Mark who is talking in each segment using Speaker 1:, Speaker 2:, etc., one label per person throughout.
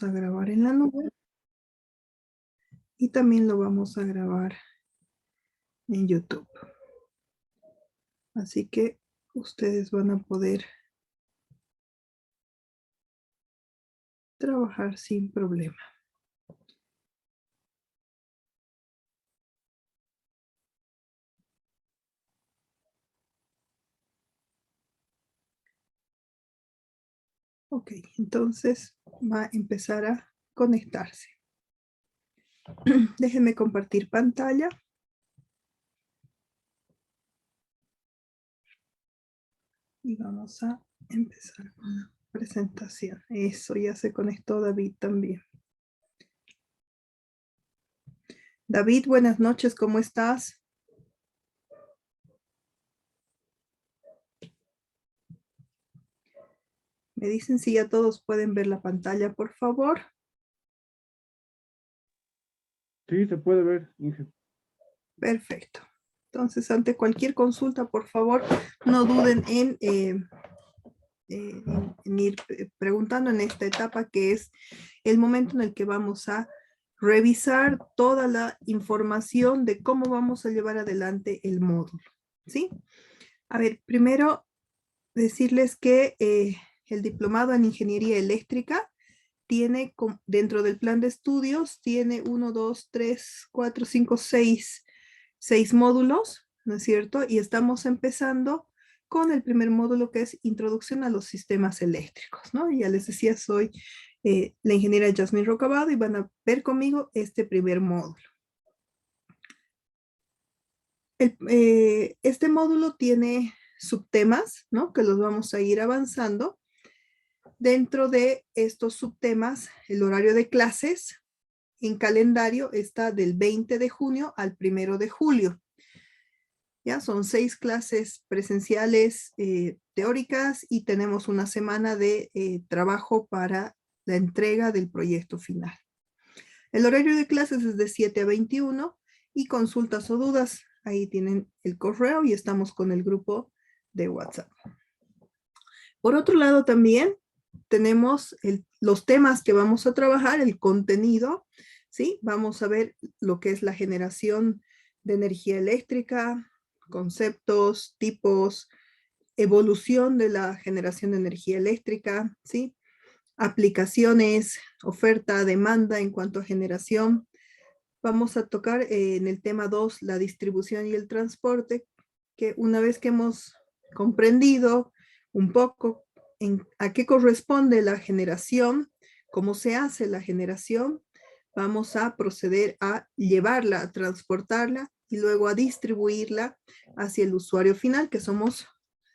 Speaker 1: a grabar en la nube y también lo vamos a grabar en YouTube. Así que ustedes van a poder trabajar sin problema. Ok, entonces va a empezar a conectarse. Déjenme compartir pantalla. Y vamos a empezar con la presentación. Eso, ya se conectó David también. David, buenas noches, ¿cómo estás? Me dicen si ya todos pueden ver la pantalla, por favor.
Speaker 2: Sí, se puede ver, Inge.
Speaker 1: Perfecto. Entonces, ante cualquier consulta, por favor, no duden en ir preguntando en esta etapa, que es el momento en el que vamos a revisar toda la información de cómo vamos a llevar adelante el módulo. ¿Sí? A ver, primero decirles que el diplomado en ingeniería eléctrica tiene dentro del plan de estudios, tiene 1, 2, 3, 4, 5, 6 módulos, ¿no es cierto? Y estamos empezando con el primer módulo, que es Introducción a los Sistemas Eléctricos, ¿no? Ya les decía, soy la ingeniera Yasmin Rocabado y van a ver conmigo este primer módulo. Este módulo tiene subtemas, ¿no? Que los vamos a ir avanzando. Dentro de estos subtemas, el horario de clases en calendario está del 20 de junio al 1 de julio. Ya son 6 clases presenciales teóricas y tenemos una semana de trabajo para la entrega del proyecto final. El horario de clases es de 7 a 21 y consultas o dudas, ahí tienen el correo y estamos con el grupo de WhatsApp. Por otro lado también tenemos los temas que vamos a trabajar, el contenido, ¿sí? Vamos a ver lo que es la generación de energía eléctrica, conceptos, tipos, evolución de la generación de energía eléctrica, ¿sí? Aplicaciones, oferta, demanda en cuanto a generación. Vamos a tocar en el tema 2 la distribución y el transporte, que una vez que hemos comprendido un poco a qué corresponde la generación, cómo se hace la generación, vamos a proceder a llevarla, a transportarla y luego a distribuirla hacia el usuario final, que somos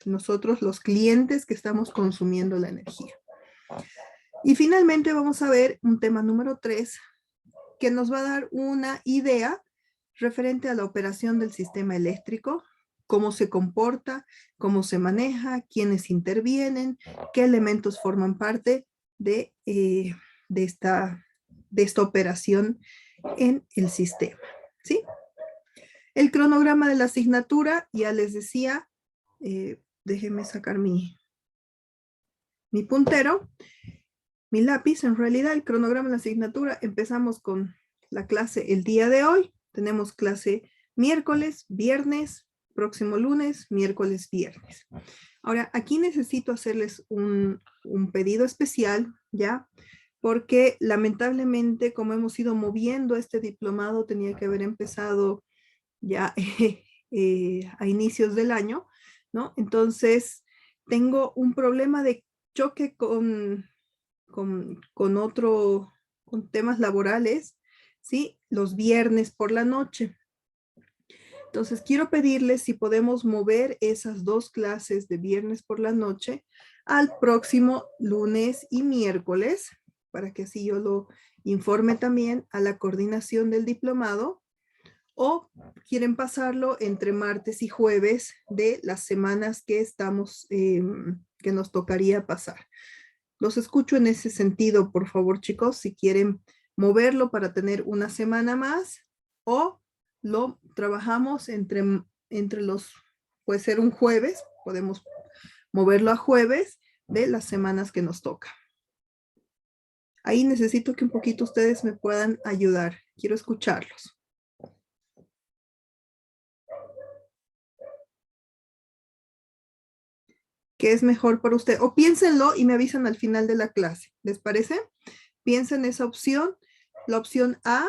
Speaker 1: nosotros los clientes que estamos consumiendo la energía. Y finalmente vamos a ver un tema número 3, que nos va a dar una idea referente a la operación del sistema eléctrico, cómo se comporta, cómo se maneja, quiénes intervienen, qué elementos forman parte de esta operación en el sistema, ¿sí? El cronograma de la asignatura, ya les decía, déjenme sacar mi puntero, mi lápiz. En realidad el cronograma de la asignatura, empezamos con la clase el día de hoy, tenemos clase miércoles, viernes, próximo lunes, miércoles, viernes. Ahora, aquí necesito hacerles un pedido especial, ¿ya? Porque lamentablemente, como hemos ido moviendo este diplomado, tenía que haber empezado ya a inicios del año, ¿no? Entonces, tengo un problema de choque con temas laborales, ¿sí? Los viernes por la noche. Entonces, quiero pedirles si podemos mover esas 2 clases de viernes por la noche al próximo lunes y miércoles, para que así yo lo informe también a la coordinación del diplomado, o quieren pasarlo entre martes y jueves de las semanas que estamos, que nos tocaría pasar. Los escucho en ese sentido, por favor, chicos, si quieren moverlo para tener una semana más, o lo trabajamos entre los, puede ser un jueves, podemos moverlo a jueves de las semanas que nos toca. Ahí necesito que un poquito ustedes me puedan ayudar. Quiero escucharlos. ¿Qué es mejor para usted? O piénsenlo y me avisan al final de la clase. ¿Les parece? Piensen esa opción. La opción A,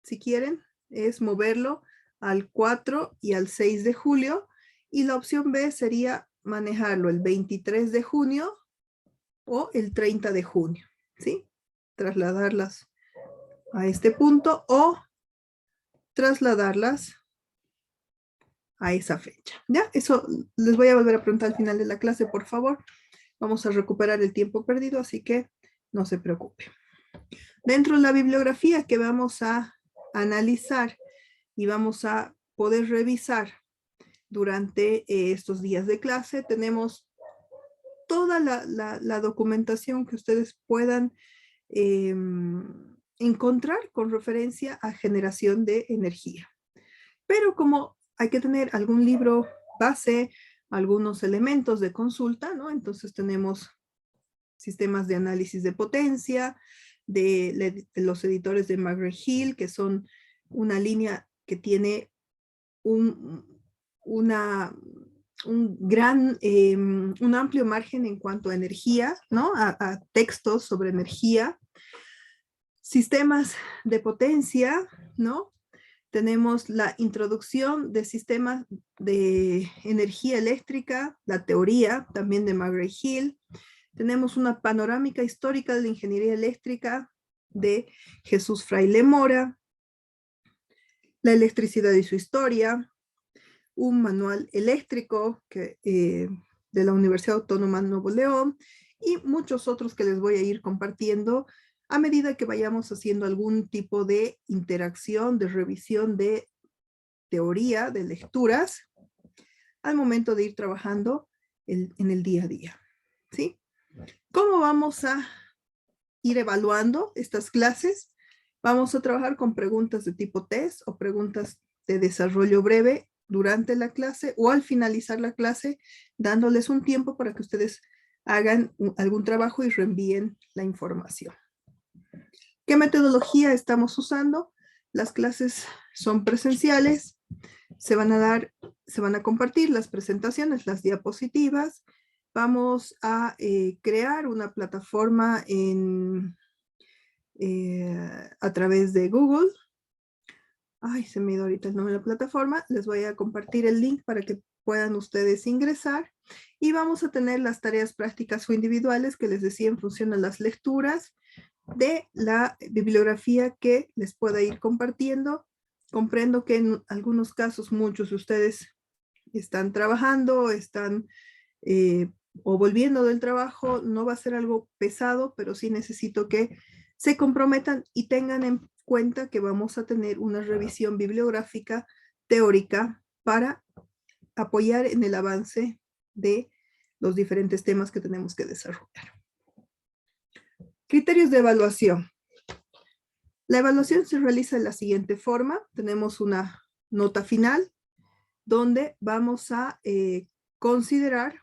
Speaker 1: si quieren, es moverlo al 4 y al 6 de julio. Y la opción B sería manejarlo el 23 de junio o el 30 de junio. ¿Sí? Trasladarlas a este punto o trasladarlas a esa fecha. ¿Ya? Eso les voy a volver a preguntar al final de la clase, por favor. Vamos a recuperar el tiempo perdido, así que no se preocupe. Dentro de la bibliografía que vamos a analizar y vamos a poder revisar durante estos días de clase, tenemos toda la documentación que ustedes puedan encontrar con referencia a generación de energía. Pero como hay que tener algún libro base, algunos elementos de consulta, ¿no? Entonces tenemos sistemas de análisis de potencia, de los editores de McGraw-Hill, que son una línea que tiene un amplio margen en cuanto a energía, ¿no? A textos sobre energía, sistemas de potencia, ¿no? Tenemos la introducción de sistemas de energía eléctrica, la teoría también de McGraw-Hill. Tenemos una panorámica histórica de la ingeniería eléctrica de Jesús Fraile Mora, la electricidad y su historia, un manual eléctrico de la Universidad Autónoma de Nuevo León y muchos otros que les voy a ir compartiendo a medida que vayamos haciendo algún tipo de interacción, de revisión de teoría, de lecturas, al momento de ir trabajando en el día a día. ¿Sí? ¿Cómo vamos a ir evaluando estas clases? Vamos a trabajar con preguntas de tipo test o preguntas de desarrollo breve durante la clase o al finalizar la clase, dándoles un tiempo para que ustedes hagan algún trabajo y reenvíen la información. ¿Qué metodología estamos usando? Las clases son presenciales, se van a compartir las presentaciones, las diapositivas. Vamos a crear una plataforma a través de Google. Ay, se me dio ahorita el nombre de la plataforma. Les voy a compartir el link para que puedan ustedes ingresar. Y vamos a tener las tareas prácticas o individuales que les decía en función a las lecturas de la bibliografía que les pueda ir compartiendo. Comprendo que en algunos casos muchos de ustedes están trabajando, están o volviendo del trabajo. No va a ser algo pesado, pero sí necesito que se comprometan y tengan en cuenta que vamos a tener una revisión bibliográfica teórica para apoyar en el avance de los diferentes temas que tenemos que desarrollar. Criterios de evaluación. La evaluación se realiza de la siguiente forma. Tenemos una nota final donde vamos a considerar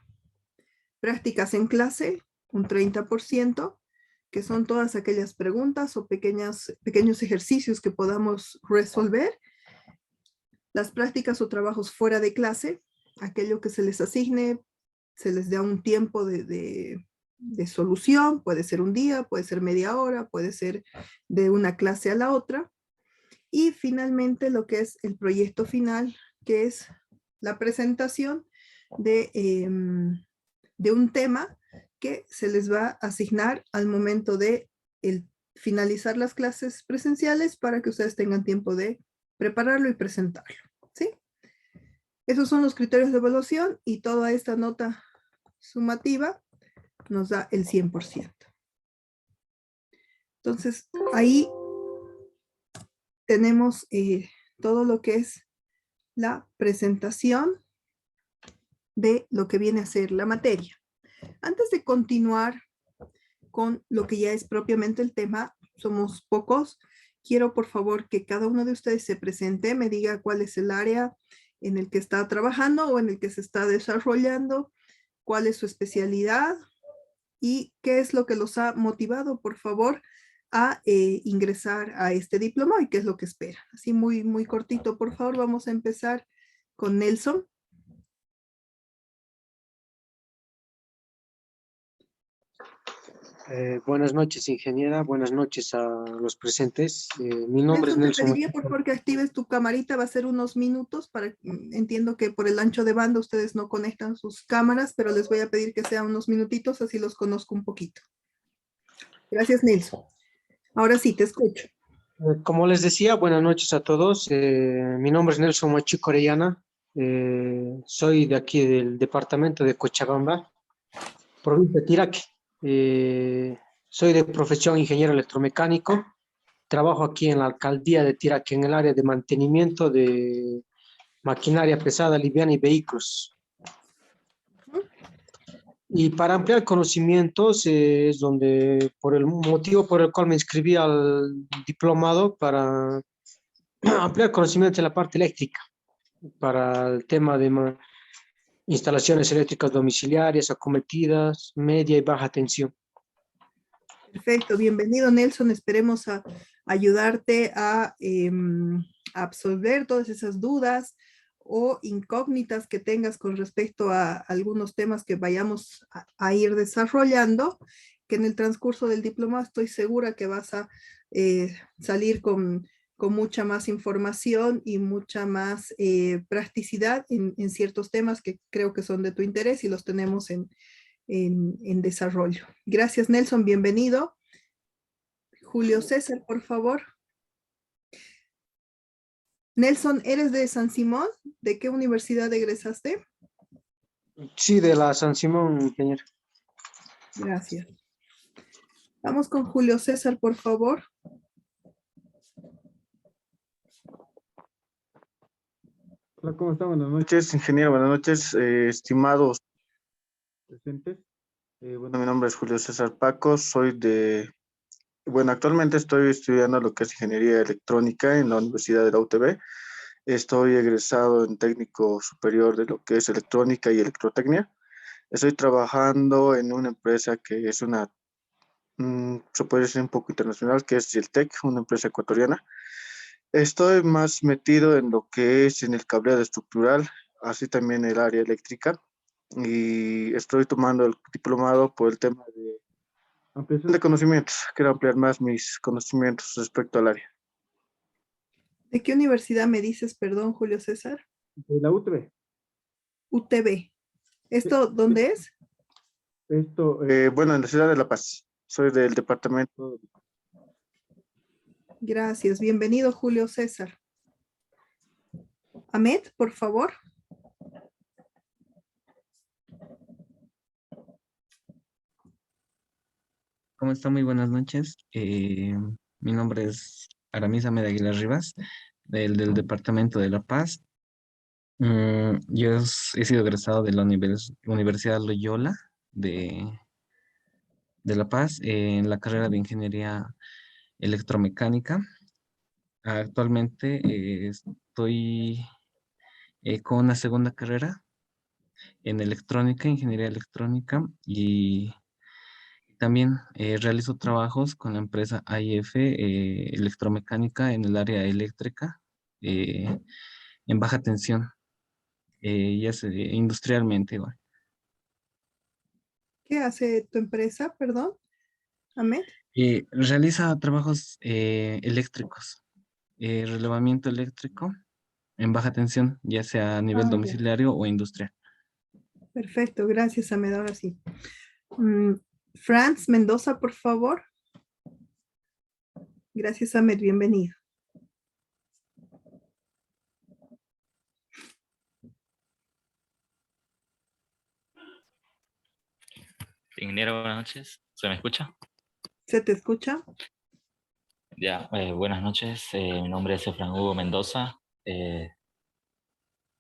Speaker 1: prácticas en clase, un 30%, que son todas aquellas preguntas o pequeños ejercicios que podamos resolver. Las prácticas o trabajos fuera de clase, aquello que se les asigne, se les da un tiempo de solución, puede ser un día, puede ser media hora, puede ser de una clase a la otra. Y finalmente lo que es el proyecto final, que es la presentación de un tema que se les va a asignar al momento de finalizar las clases presenciales para que ustedes tengan tiempo de prepararlo y presentarlo. ¿Sí? Esos son los criterios de evaluación y toda esta nota sumativa nos da el 100%. Entonces, ahí tenemos todo lo que es la presentación de lo que viene a ser la materia. Antes de continuar con lo que ya es propiamente el tema, somos pocos, quiero por favor que cada uno de ustedes se presente, me diga cuál es el área en el que está trabajando o en el que se está desarrollando, cuál es su especialidad y qué es lo que los ha motivado, por favor, a ingresar a este diploma y qué es lo que espera. Así muy cortito, por favor, vamos a empezar con Nelson.
Speaker 3: Buenas noches, ingeniera. Buenas noches a los presentes. Mi nombre es
Speaker 1: Nelson, te
Speaker 3: Nelson.
Speaker 1: pediría por favor que actives tu camarita, va a ser unos minutos para, entiendo que por el ancho de banda ustedes no conectan sus cámaras, pero les voy a pedir que sean unos minutitos, así los conozco un poquito. Gracias, Nelson. Ahora sí, te escucho.
Speaker 3: Como les decía, buenas noches a todos. Mi nombre es Nelson Machico Orellana. Soy de aquí del departamento de Cochabamba, provincia de Tiraque. Soy de profesión ingeniero electromecánico. Trabajo aquí en la alcaldía de Tiraque en el área de mantenimiento de maquinaria pesada, liviana y vehículos. Y para ampliar conocimientos es donde, por el motivo por el cual me inscribí al diplomado, para ampliar conocimientos en la parte eléctrica, para el tema de instalaciones eléctricas domiciliarias, acometidas, media y baja tensión.
Speaker 1: Perfecto, bienvenido Nelson, esperemos ayudarte a absolver todas esas dudas o incógnitas que tengas con respecto a algunos temas que vayamos a ir desarrollando, que en el transcurso del diploma estoy segura que vas a salir con mucha más información y mucha más practicidad en ciertos temas que creo que son de tu interés y los tenemos en desarrollo. Gracias, Nelson, bienvenido. Julio César, por favor. Nelson, ¿eres de San Simón? ¿De qué universidad egresaste?
Speaker 3: Sí, de la San Simón, ingeniero.
Speaker 1: Gracias. Vamos con Julio César, por favor.
Speaker 2: Hola, ¿cómo están? Buenas noches, ingeniero. Buenas noches, estimados presentes. Bueno, mi nombre es Julio César Paco. Bueno, actualmente estoy estudiando lo que es ingeniería electrónica en la Universidad de la UTB. Estoy egresado en técnico superior de lo que es electrónica y electrotecnia. Estoy trabajando en una empresa que es se puede decir un poco internacional, que es Yeltec, una empresa ecuatoriana. Estoy más metido en lo que es en el cableado estructural, así también el área eléctrica, y estoy tomando el diplomado por el tema de ampliación de conocimientos. Quiero ampliar más mis conocimientos respecto al área.
Speaker 1: ¿De qué universidad me dices, perdón, Julio César?
Speaker 2: De la UTB.
Speaker 1: UTB. ¿Esto dónde es?
Speaker 2: Bueno, en la ciudad de La Paz. Soy del departamento.
Speaker 1: Gracias, bienvenido, Julio César. Ahmed, por favor.
Speaker 4: ¿Cómo está? Muy buenas noches. Mi nombre es Aramis Ahmed Aguilar Rivas, del Departamento de La Paz. He sido egresado de la Universidad Loyola de La Paz en la carrera de Ingeniería Electromecánica. Actualmente estoy con una segunda carrera en electrónica, ingeniería electrónica, y también realizo trabajos con la empresa AIF Electromecánica en el área eléctrica eh, en baja tensión, industrialmente igual.
Speaker 1: ¿Qué hace tu empresa, perdón, Ahmed?
Speaker 4: Realiza trabajos eléctricos, relevamiento eléctrico en baja tensión, ya sea a nivel
Speaker 1: Ya.
Speaker 4: domiciliario o industrial.
Speaker 1: Perfecto, gracias, Ahmed. Ahora sí. Franz Mendoza, por favor. Gracias, Ahmed. Bienvenido.
Speaker 5: Ingeniero, buenas noches. ¿Se me escucha?
Speaker 1: ¿Se te escucha?
Speaker 5: Ya, buenas noches. Mi nombre es Efraín Hugo Mendoza.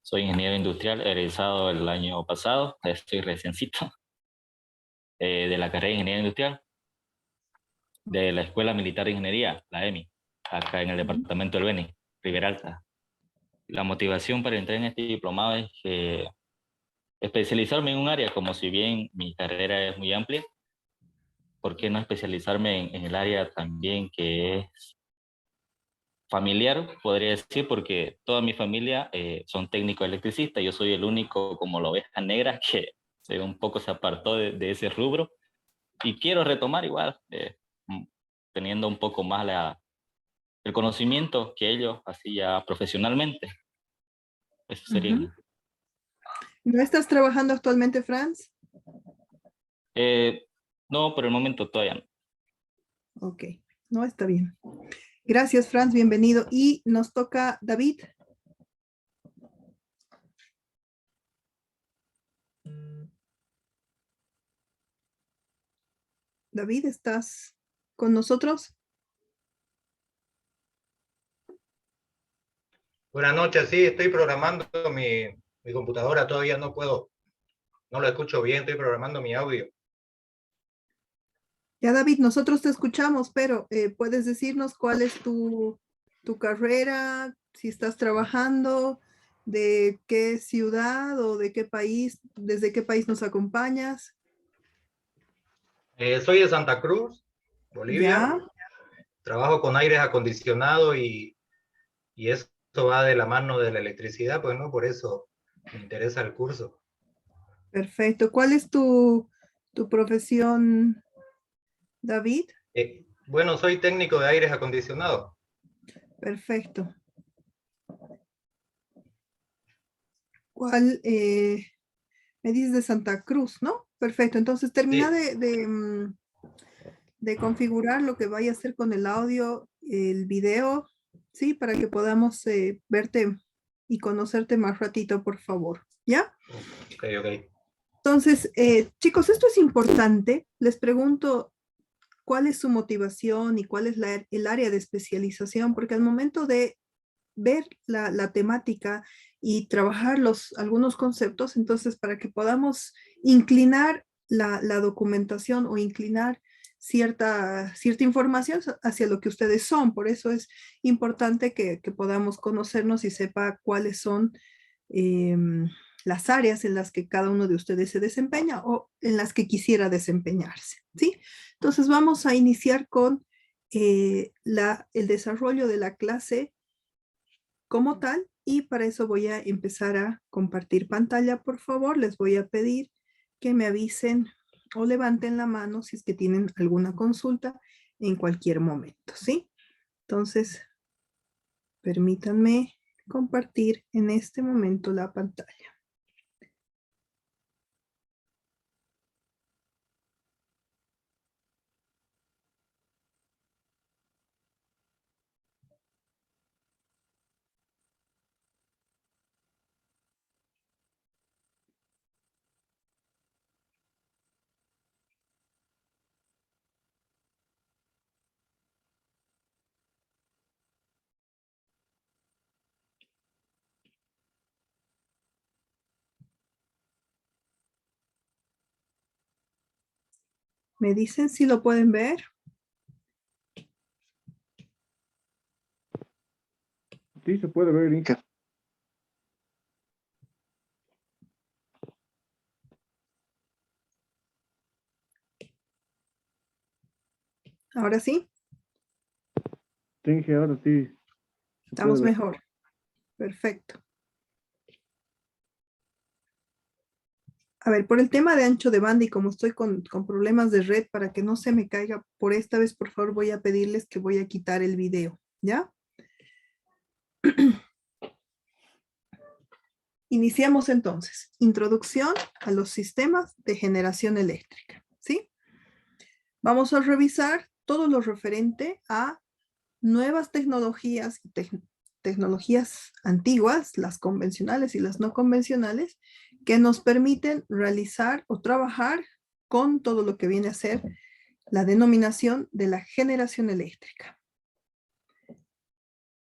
Speaker 5: Soy ingeniero industrial, egresado el año pasado. Estoy reciencito de la carrera de ingeniería industrial de la Escuela Militar de Ingeniería, la EMI, acá en el departamento del Beni, Ribera Alta. La motivación para entrar en este diplomado es especializarme en un área, como si bien mi carrera es muy amplia, ¿por qué no especializarme en el área también que es familiar, podría decir, porque toda mi familia son técnicos electricistas, yo soy el único como la oveja negra que un poco se apartó de ese rubro y quiero retomar igual, teniendo un poco más el conocimiento que ellos así ya profesionalmente. Eso sería.
Speaker 1: Ujú. ¿No estás trabajando actualmente, Franz?
Speaker 5: No, por el momento todavía no.
Speaker 1: Ok, no, está bien. Gracias, Franz, bienvenido. Y nos toca David. David, ¿estás con nosotros?
Speaker 6: Buenas noches, sí, estoy programando mi computadora, todavía no puedo, no lo escucho bien, estoy programando mi audio.
Speaker 1: Ya, David, nosotros te escuchamos, pero ¿puedes decirnos cuál es tu carrera, si estás trabajando, de qué ciudad o de qué país, desde qué país nos acompañas?
Speaker 6: Soy de Santa Cruz, Bolivia,
Speaker 1: Ya,
Speaker 6: trabajo con aires acondicionados y eso va de la mano de la electricidad, pues no, por eso me interesa el curso.
Speaker 1: perfecto. ¿Cuál es tu profesión, David?
Speaker 6: Bueno, soy técnico de aires acondicionados.
Speaker 1: Perfecto. ¿Cuál? Me dices de Santa Cruz, ¿no? Perfecto. Entonces termina
Speaker 6: Sí,
Speaker 1: de configurar lo que vaya a hacer con el audio, el video, ¿sí? Para que podamos verte y conocerte más ratito, por favor. ¿Ya?
Speaker 6: ok, ok.
Speaker 1: Entonces, chicos, esto es importante. Les pregunto cuál es su motivación y cuál es el área de especialización, porque al momento de ver la temática y trabajar algunos conceptos, entonces para que podamos inclinar la documentación o inclinar cierta información hacia lo que ustedes son. Por eso es importante que podamos conocernos y sepa cuáles son las áreas en las que cada uno de ustedes se desempeña o en las que quisiera desempeñarse, ¿sí? Entonces vamos a iniciar con el desarrollo de la clase como tal, y para eso voy a empezar a compartir pantalla. Por favor, les voy a pedir que me avisen o levanten la mano si es que tienen alguna consulta en cualquier momento, ¿sí? Entonces, permítanme compartir en este momento la pantalla. ¿Me dicen si lo pueden ver?
Speaker 2: Sí, se puede ver, Inca.
Speaker 1: Ahora sí,
Speaker 2: Sí, ahora sí, se puede
Speaker 1: estamos
Speaker 2: ver.
Speaker 1: mejor. Perfecto. A ver, por el tema de ancho de banda y como estoy con problemas de red, para que no se me caiga, por esta vez, por favor, voy a pedirles que voy a quitar el video, ¿ya? Iniciamos entonces. Introducción a los sistemas de generación eléctrica, ¿sí? Vamos a revisar todo lo referente a nuevas tecnologías y tecnologías antiguas, las convencionales y las no convencionales, que nos permiten realizar o trabajar con todo lo que viene a ser la denominación de la generación eléctrica.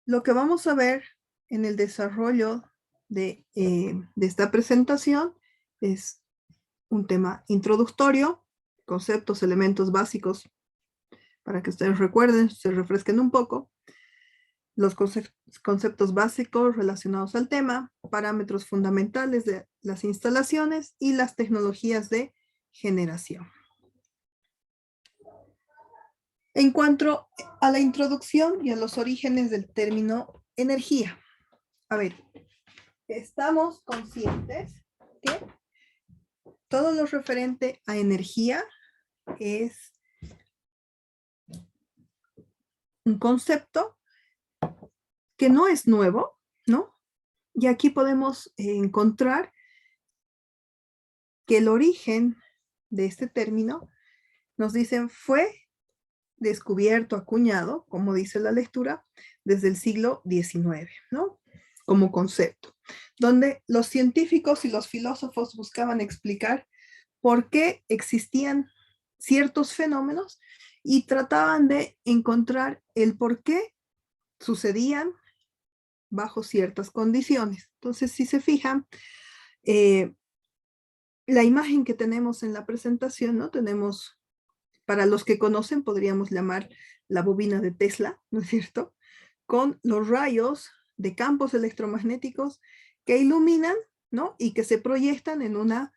Speaker 1: Lo que vamos a ver en el desarrollo de esta presentación es un tema introductorio, conceptos, elementos básicos, para que ustedes recuerden, se refresquen un poco, los conceptos básicos relacionados al tema, parámetros fundamentales de las instalaciones y las tecnologías de generación. En cuanto a la introducción y a los orígenes del término energía. A ver, estamos conscientes que todo lo referente a energía es un concepto que no es nuevo, ¿no? Y aquí podemos encontrar que el origen de este término, nos dicen, fue descubierto, acuñado, como dice la lectura, desde el siglo XIX, ¿no? Como concepto, donde los científicos y los filósofos buscaban explicar por qué existían ciertos fenómenos y trataban de encontrar el por qué sucedían bajo ciertas condiciones. Entonces, si se fijan, la imagen que tenemos en la presentación, ¿no? Tenemos, para los que conocen, podríamos llamar la bobina de Tesla, ¿no es cierto? Con los rayos de campos electromagnéticos que iluminan, ¿no? Y que se proyectan en una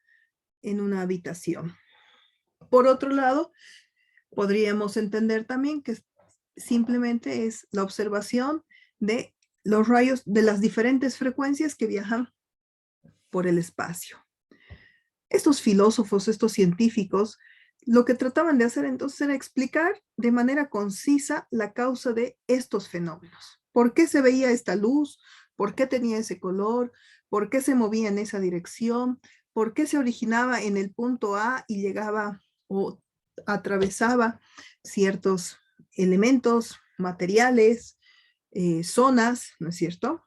Speaker 1: habitación. Por otro lado, podríamos entender también que simplemente es la observación de los rayos de las diferentes frecuencias que viajan por el espacio. Estos filósofos, estos científicos, lo que trataban de hacer entonces era explicar de manera concisa la causa de estos fenómenos. ¿Por qué se veía esta luz? ¿Por qué tenía ese color? ¿Por qué se movía en esa dirección? ¿Por qué se originaba en el punto A y llegaba o atravesaba ciertos elementos, materiales, zonas, ¿no es cierto?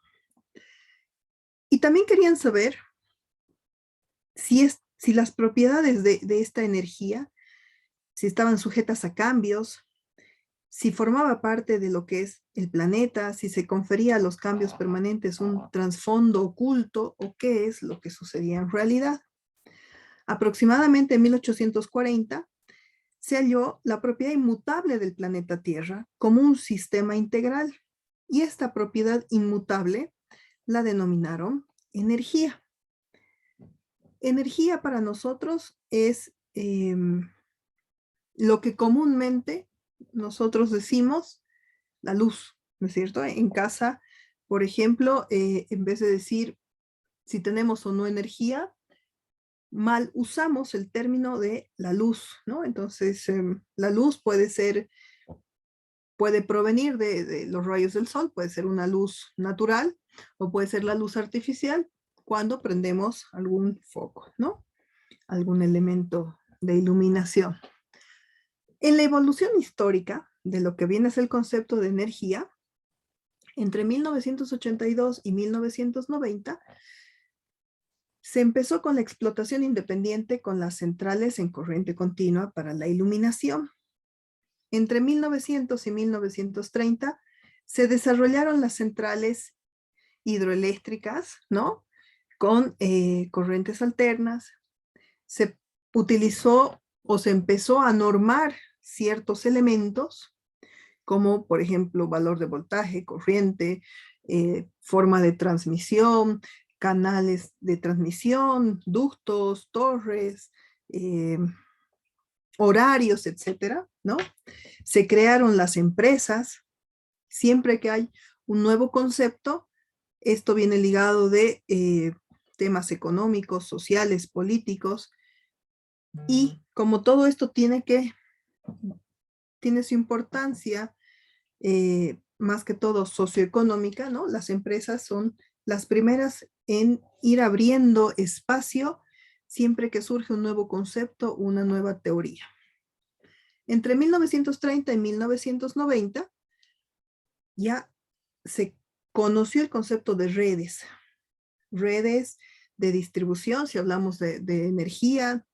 Speaker 1: Y también querían saber si las propiedades de esta energía, si estaban sujetas a cambios, si formaba parte de lo que es el planeta, si se confería a los cambios permanentes un trasfondo oculto o qué es lo que sucedía en realidad. Aproximadamente en 1840 se halló la propiedad inmutable del planeta Tierra como un sistema integral y esta propiedad inmutable la denominaron energía. Energía para nosotros es lo que comúnmente nosotros decimos la luz, ¿no es cierto? En casa, por ejemplo, en vez de decir si tenemos o no energía, mal usamos el término de la luz, ¿no? Entonces, la luz puede provenir de los rayos del sol, puede ser una luz natural o puede ser la luz artificial cuando prendemos algún foco, ¿no? Algún elemento de iluminación. En la evolución histórica de lo que viene a ser el concepto de energía, entre 1982 y 1990, se empezó con la explotación independiente con las centrales en corriente continua para la iluminación. Entre 1900 y 1930 se desarrollaron las centrales hidroeléctricas, ¿no? Con corrientes alternas. Se utilizó o se empezó a normar ciertos elementos, como por ejemplo valor de voltaje, corriente, forma de transmisión, canales de transmisión, ductos, torres, horarios, etcétera, ¿no? Se crearon las empresas. Siempre que hay un nuevo concepto, esto viene ligado de temas económicos, sociales, políticos, y como todo esto tiene su importancia, más que todo socioeconómica, ¿no? Las empresas son las primeras en ir abriendo espacio siempre que surge un nuevo concepto, una nueva teoría. Entre 1930 y 1990 ya se conoció el concepto de redes de distribución, si hablamos de energía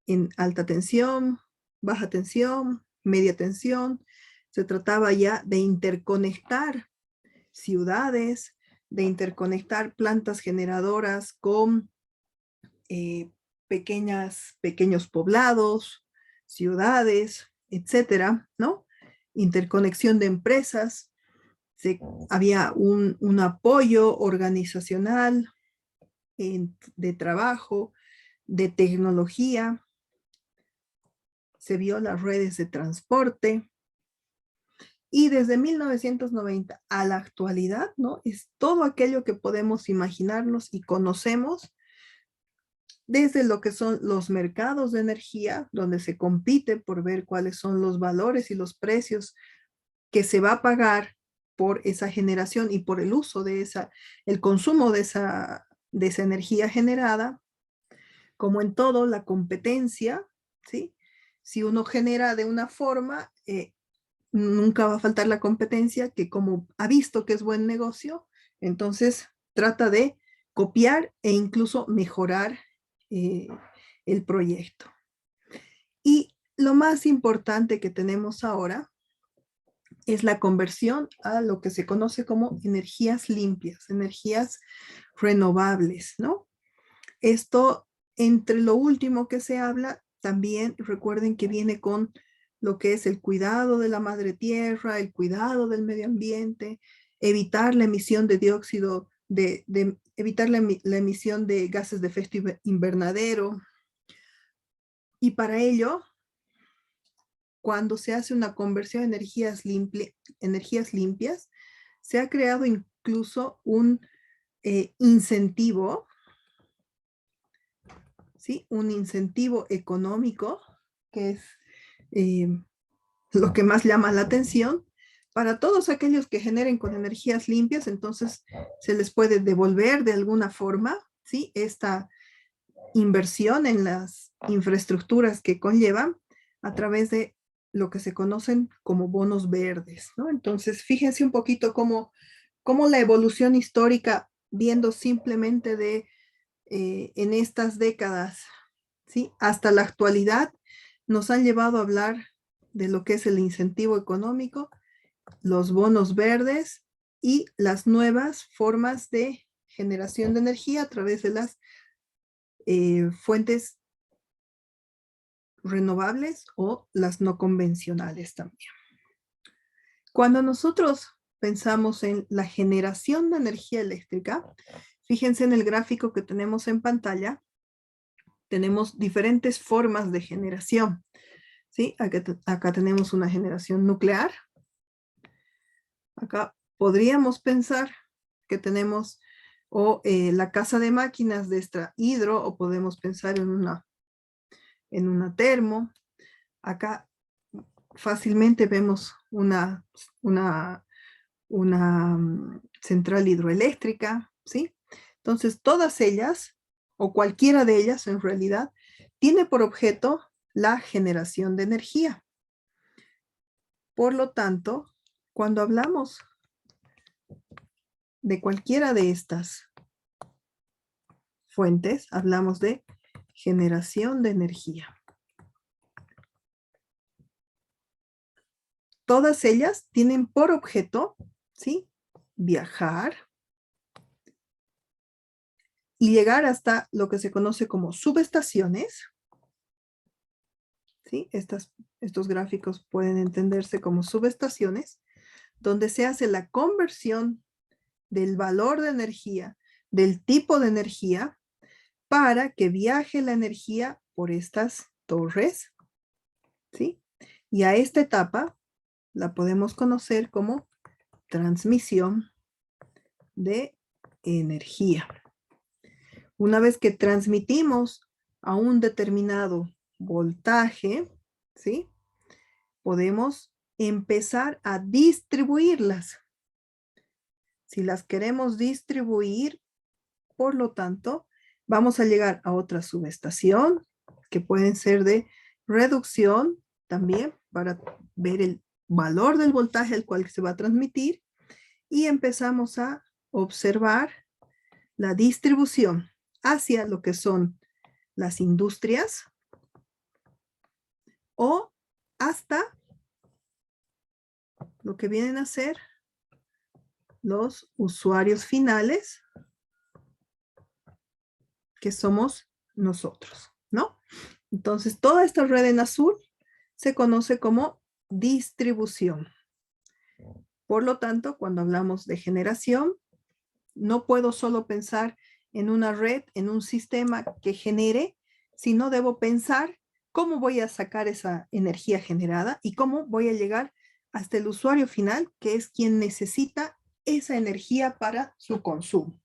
Speaker 1: en alta tensión, baja tensión, media tensión. Se trataba ya de interconectar ciudades, de interconectar plantas generadoras con pequeños poblados, ciudades, etcétera, ¿no? Interconexión de empresas. Había un apoyo organizacional de trabajo, de tecnología. Se vio las redes de transporte, Y desde 1990 a la actualidad, ¿no? Es todo aquello que podemos imaginarnos y conocemos, desde lo que son los mercados de energía, donde se compite por ver cuáles son los valores y los precios que se va a pagar por esa generación y por el uso de el consumo de esa energía generada, como en todo, la competencia, ¿sí? Si uno genera de una forma, nunca va a faltar la competencia que como ha visto que es buen negocio, entonces trata de copiar e incluso mejorar el proyecto. Y lo más importante que tenemos ahora es la conversión a lo que se conoce como energías limpias, energías renovables, ¿no? Esto, entre lo último que se habla, también recuerden que viene con lo que es el cuidado de la madre tierra, el cuidado del medio ambiente, evitar la emisión de dióxido, evitar la emisión de gases de efecto invernadero. Y para ello, cuando se hace una conversión a energías limpias, se ha creado incluso un incentivo, ¿sí? Un incentivo económico, que es lo que más llama la atención, para todos aquellos que generen con energías limpias, entonces se les puede devolver de alguna forma, ¿sí? Esta inversión en las infraestructuras que conllevan a través de lo que se conocen como bonos verdes, ¿no? Entonces, fíjense un poquito cómo la evolución histórica, viendo simplemente en estas décadas, ¿sí? Hasta la actualidad, nos han llevado a hablar de lo que es el incentivo económico, los bonos verdes y las nuevas formas de generación de energía a través de las fuentes renovables o las no convencionales también. Cuando nosotros pensamos en la generación de energía eléctrica, fíjense en el gráfico que tenemos en pantalla, tenemos diferentes formas de generación, ¿sí? Acá tenemos una generación nuclear. Acá podríamos pensar que tenemos la casa de máquinas de extra hidro, o podemos pensar en una termo. Acá fácilmente vemos una central hidroeléctrica, ¿sí? Entonces, todas ellas, o cualquiera de ellas en realidad, tiene por objeto la generación de energía. Por lo tanto, cuando hablamos de cualquiera de estas fuentes, hablamos de generación de energía. Todas ellas tienen por objeto, ¿sí?, viajar y llegar hasta lo que se conoce como subestaciones, ¿sí? Estos gráficos pueden entenderse como subestaciones, donde se hace la conversión del valor de energía, del tipo de energía, para que viaje la energía por estas torres, ¿sí? Y a esta etapa la podemos conocer como transmisión de energía. Una vez que transmitimos a un determinado voltaje, ¿sí?, podemos empezar a distribuirlas. Si las queremos distribuir, por lo tanto, vamos a llegar a otra subestación, que pueden ser de reducción también, para ver el valor del voltaje al cual se va a transmitir, y empezamos a observar la distribución hacia lo que son las industrias o hasta lo que vienen a ser los usuarios finales, que somos nosotros, ¿no? Entonces, toda esta red en azul se conoce como distribución. Por lo tanto, cuando hablamos de generación, no puedo solo pensar en una red, en un sistema que genere, sino debo pensar cómo voy a sacar esa energía generada y cómo voy a llegar hasta el usuario final, que es quien necesita esa energía para su consumo.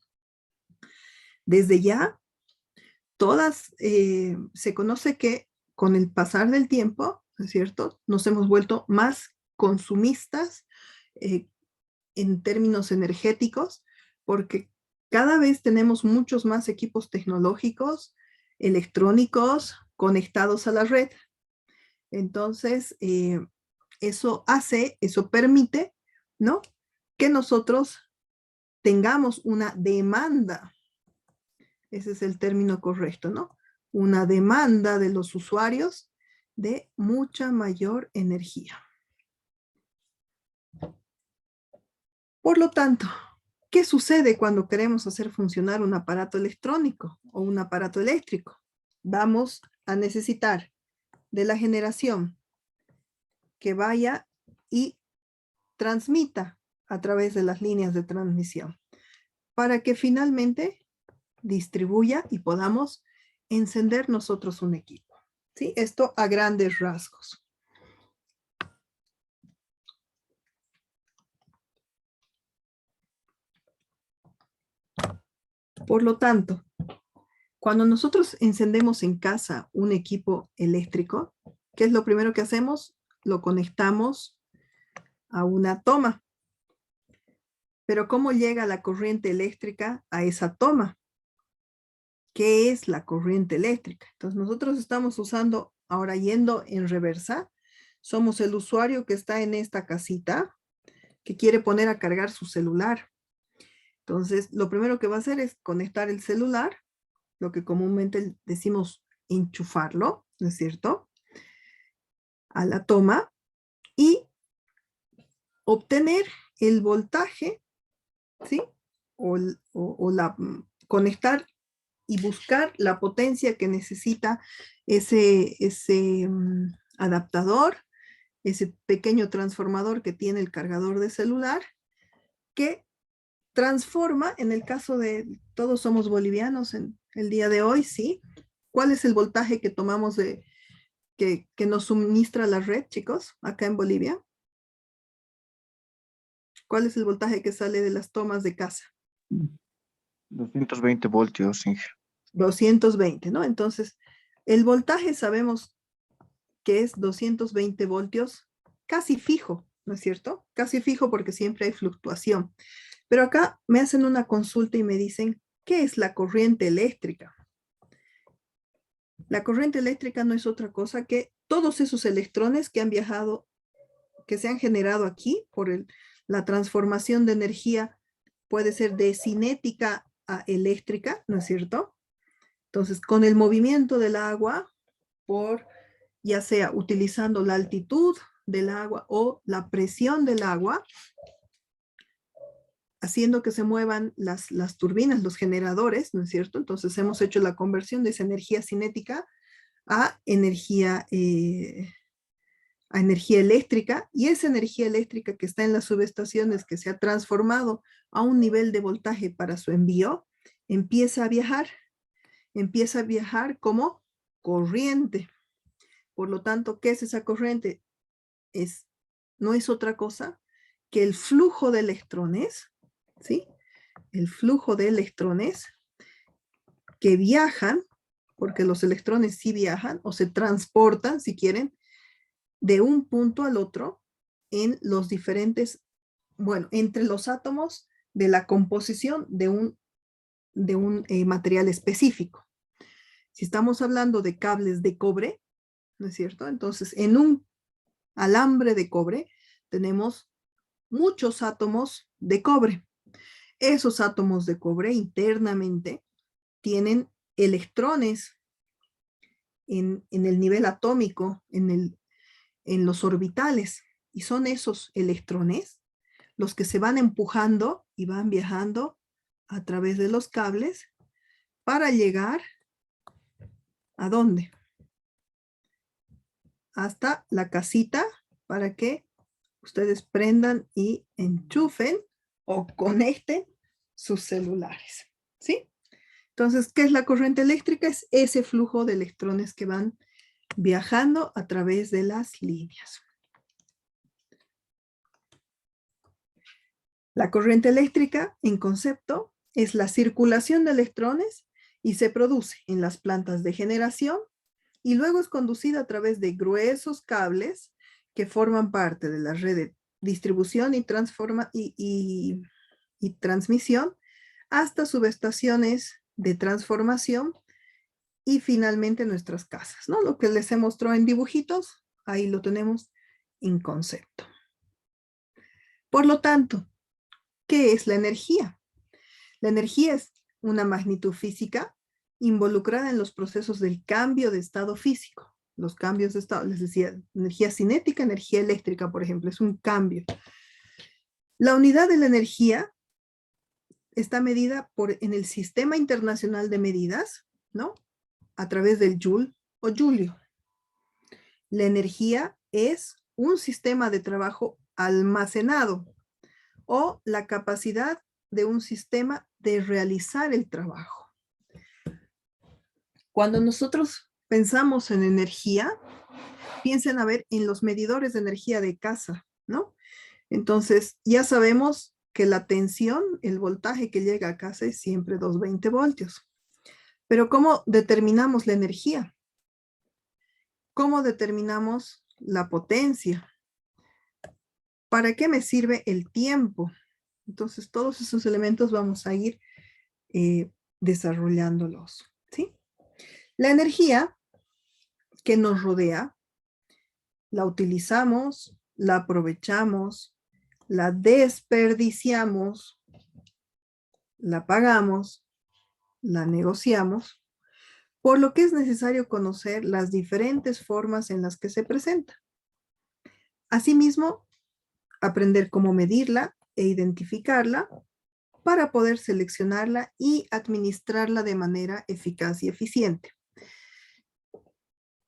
Speaker 1: Desde ya, todas, se conoce que con el pasar del tiempo, ¿no es cierto?, nos hemos vuelto más consumistas en términos energéticos, porque cada vez tenemos muchos más equipos tecnológicos, electrónicos, conectados a la red. Entonces, eso permite, ¿no?, que nosotros tengamos una demanda. Ese es el término correcto, ¿no? Una demanda de los usuarios de mucha mayor energía. Por lo tanto, ¿qué sucede cuando queremos hacer funcionar un aparato electrónico o un aparato eléctrico? Vamos a necesitar de la generación que vaya y transmita a través de las líneas de transmisión para que finalmente distribuya y podamos encender nosotros un equipo. ¿Sí? Esto a grandes rasgos. Por lo tanto, cuando nosotros encendemos en casa un equipo eléctrico, ¿qué es lo primero que hacemos? Lo conectamos a una toma. Pero ¿cómo llega la corriente eléctrica a esa toma? ¿Qué es la corriente eléctrica? Entonces nosotros estamos usando, ahora yendo en reversa, somos el usuario que está en esta casita, que quiere poner a cargar su celular. Entonces, lo primero que va a hacer es conectar el celular, lo que comúnmente decimos enchufarlo, ¿no es cierto?, a la toma y obtener el voltaje, ¿sí? Conectar y buscar la potencia que necesita ese adaptador, ese pequeño transformador que tiene el cargador de celular, que transforma, en el caso de todos somos bolivianos en el día de hoy, ¿sí? ¿Cuál es el voltaje que tomamos que nos suministra la red, chicos, acá en Bolivia? ¿Cuál es el voltaje que sale de las tomas de casa?
Speaker 2: 220 voltios, Inge.
Speaker 1: 220, ¿no? Entonces, el voltaje sabemos que es 220 voltios casi fijo, ¿no es cierto? Casi fijo porque siempre hay fluctuación. Pero acá me hacen una consulta y me dicen, ¿qué es la corriente eléctrica? La corriente eléctrica no es otra cosa que todos esos electrones que han viajado, que se han generado aquí por la transformación de energía, puede ser de cinética a eléctrica, ¿no es cierto? Entonces, con el movimiento del agua, ya sea utilizando la altitud del agua o la presión del agua, haciendo que se muevan las turbinas, los generadores, ¿no es cierto? Entonces hemos hecho la conversión de esa energía cinética a energía eléctrica, y esa energía eléctrica que está en las subestaciones, que se ha transformado a un nivel de voltaje para su envío, empieza a viajar como corriente. Por lo tanto, ¿qué es esa corriente? No es otra cosa que el flujo de electrones, ¿sí? El flujo de electrones que viajan, porque los electrones sí viajan o se transportan, si quieren, de un punto al otro en los diferentes, bueno, entre los átomos de la composición de un material específico. Si estamos hablando de cables de cobre, ¿no es cierto? Entonces, en un alambre de cobre tenemos muchos átomos de cobre. Esos átomos de cobre internamente tienen electrones en el nivel atómico, en los orbitales, y son esos electrones los que se van empujando y van viajando a través de los cables para llegar ¿a dónde? Hasta la casita para que ustedes prendan y enchufen o conecten sus celulares, ¿sí? Entonces, ¿qué es la corriente eléctrica? Es ese flujo de electrones que van viajando a través de las líneas. La corriente eléctrica, en concepto, es la circulación de electrones y se produce en las plantas de generación y luego es conducida a través de gruesos cables que forman parte de la red de distribución y transmisión hasta subestaciones de transformación y finalmente nuestras casas, ¿no? Lo que les he mostrado en dibujitos, ahí lo tenemos en concepto. Por lo tanto, ¿qué es la energía? La energía es una magnitud física involucrada en los procesos del cambio de estado físico. Los cambios de estado, les decía, energía cinética, energía eléctrica, por ejemplo, es un cambio. La unidad de la energía está medida en el Sistema Internacional de Medidas, ¿no? A través del Joule o Julio. La energía es un sistema de trabajo almacenado o la capacidad de un sistema de realizar el trabajo. Cuando nosotros pensamos en energía, piensen a ver en los medidores de energía de casa, ¿no? Entonces, ya sabemos que la tensión, el voltaje que llega a casa es siempre 220 voltios. Pero ¿cómo determinamos la energía? ¿Cómo determinamos la potencia? ¿Para qué me sirve el tiempo? Entonces, todos esos elementos vamos a ir desarrollándolos, ¿sí? La energía que nos rodea, la utilizamos, la aprovechamos, la desperdiciamos, la pagamos, la negociamos, por lo que es necesario conocer las diferentes formas en las que se presenta. Asimismo, aprender cómo medirla e identificarla para poder seleccionarla y administrarla de manera eficaz y eficiente.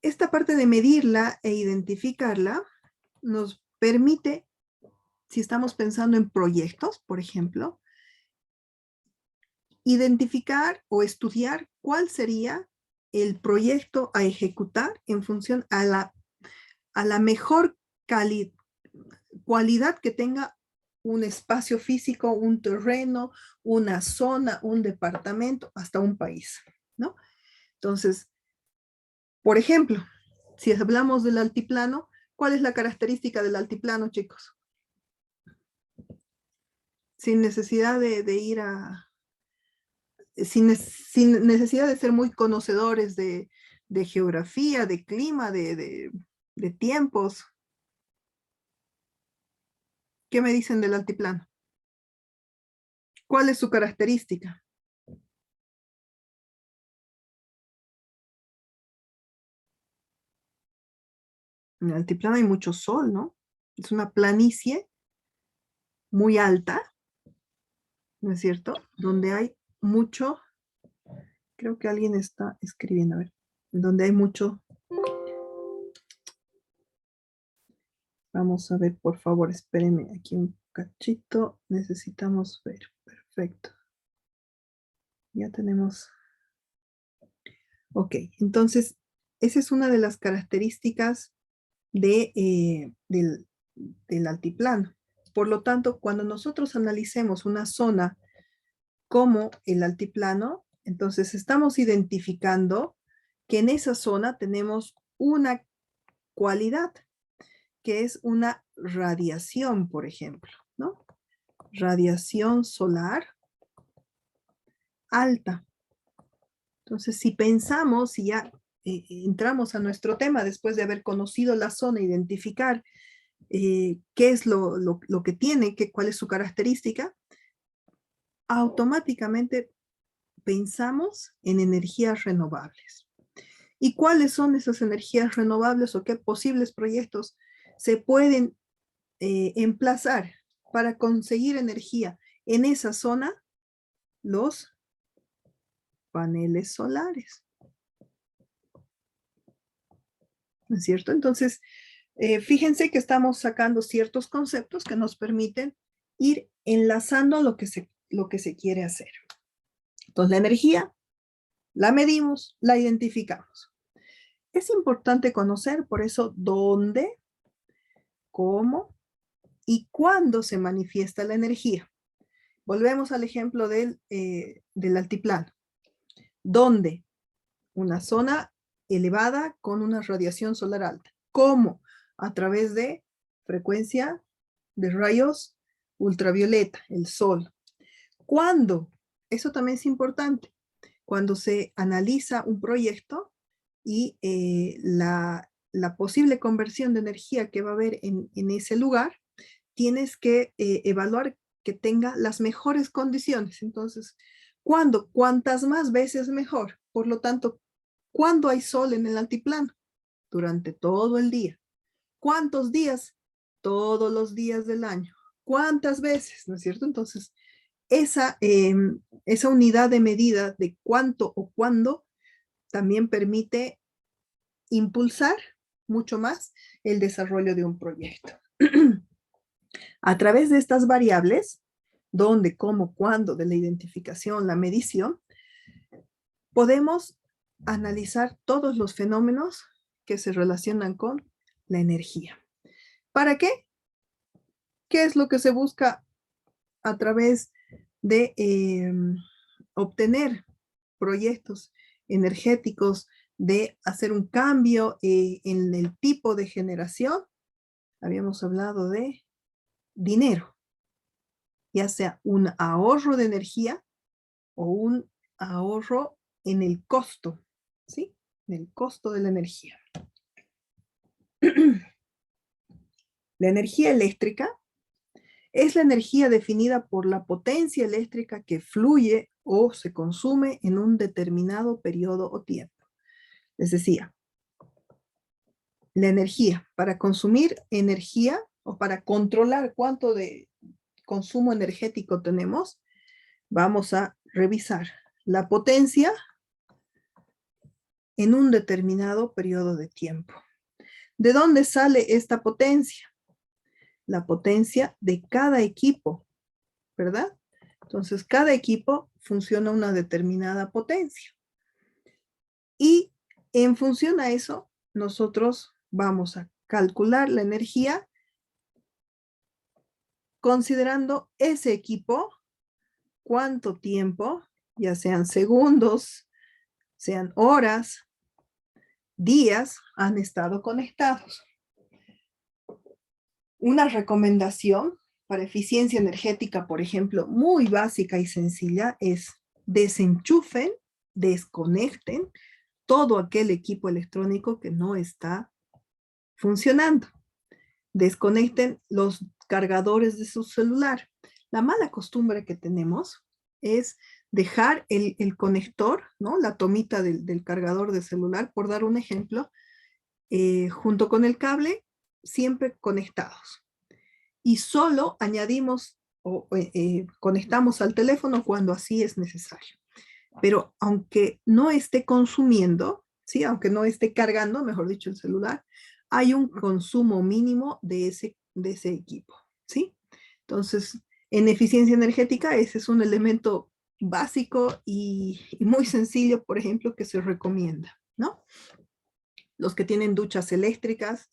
Speaker 1: Esta parte de medirla e identificarla nos permite, si estamos pensando en proyectos, por ejemplo, identificar o estudiar cuál sería el proyecto a ejecutar en función a la mejor cualidad que tenga un espacio físico, un terreno, una zona, un departamento, hasta un país, ¿no? Entonces, por ejemplo, si hablamos del altiplano, ¿cuál es la característica del altiplano, chicos? Sin necesidad de ir a... Sin necesidad de ser muy conocedores de geografía, de clima, de tiempos. ¿Qué me dicen del altiplano? ¿Cuál es su característica? En el altiplano hay mucho sol, ¿no? Es una planicie muy alta, ¿no es cierto? Donde hay mucho, creo que alguien está escribiendo, a ver, donde hay mucho. Vamos a ver, por favor, espérenme aquí un cachito. Necesitamos ver. Perfecto. Ya tenemos. Ok, entonces, esa es una de las características del altiplano. Por lo tanto, cuando nosotros analicemos una zona como el altiplano, entonces estamos identificando que en esa zona tenemos una cualidad, que es una radiación, por ejemplo, ¿no? Radiación solar alta. Entonces, si pensamos, si ya entramos a nuestro tema después de haber conocido la zona, identificar qué es lo que tiene, cuál es su característica, automáticamente pensamos en energías renovables. ¿Y cuáles son esas energías renovables o qué posibles proyectos se pueden emplazar para conseguir energía en esa zona? Los paneles solares. ¿No es cierto? Entonces, fíjense que estamos sacando ciertos conceptos que nos permiten ir enlazando lo que se quiere hacer. Entonces, la energía la medimos, la identificamos. Es importante conocer, por eso, dónde, cómo y cuándo se manifiesta la energía. Volvemos al ejemplo del altiplano, donde una zona elevada con una radiación solar alta. ¿Cómo? A través de frecuencia de rayos ultravioleta, el sol. ¿Cuándo? Eso también es importante. Cuando se analiza un proyecto y la posible conversión de energía que va a haber en ese lugar, tienes que evaluar que tenga las mejores condiciones. Entonces, ¿cuándo? Cuantas más veces mejor. Por lo tanto, ¿cuándo hay sol en el altiplano? Durante todo el día. ¿Cuántos días? Todos los días del año. ¿Cuántas veces? ¿No es cierto? Entonces, esa unidad de medida de cuánto o cuándo también permite impulsar mucho más el desarrollo de un proyecto. A través de estas variables, dónde, cómo, cuándo, de la identificación, la medición, podemos analizar todos los fenómenos que se relacionan con la energía. ¿Para qué? ¿Qué es lo que se busca a través de obtener proyectos energéticos, de hacer un cambio en el tipo de generación? Habíamos hablado de dinero, ya sea un ahorro de energía o un ahorro en el costo, ¿sí? En el costo de la energía. La energía eléctrica es la energía definida por la potencia eléctrica que fluye o se consume en un determinado periodo o tiempo. Les decía, la energía, para consumir energía o para controlar cuánto de consumo energético tenemos, vamos a revisar la potencia en un determinado periodo de tiempo. ¿De dónde sale esta potencia? La potencia de cada equipo, ¿verdad? Entonces, cada equipo funciona a una determinada potencia. Y en función a eso, nosotros vamos a calcular la energía considerando ese equipo, cuánto tiempo, ya sean segundos, sean horas, días, han estado conectados. Una recomendación para eficiencia energética, por ejemplo, muy básica y sencilla, es desenchufen, desconecten todo aquel equipo electrónico que no está funcionando. Desconecten los cargadores de su celular. La mala costumbre que tenemos es dejar el conector, ¿no? La tomita del cargador de celular, por dar un ejemplo, junto con el cable, siempre conectados. Y solo añadimos o conectamos al teléfono cuando así es necesario. Pero aunque no esté consumiendo, ¿sí? Aunque no esté cargando, mejor dicho, el celular, hay un consumo mínimo de ese equipo, ¿sí? Entonces, en eficiencia energética, ese es un elemento básico y muy sencillo, por ejemplo, que se recomienda, ¿no? Los que tienen duchas eléctricas,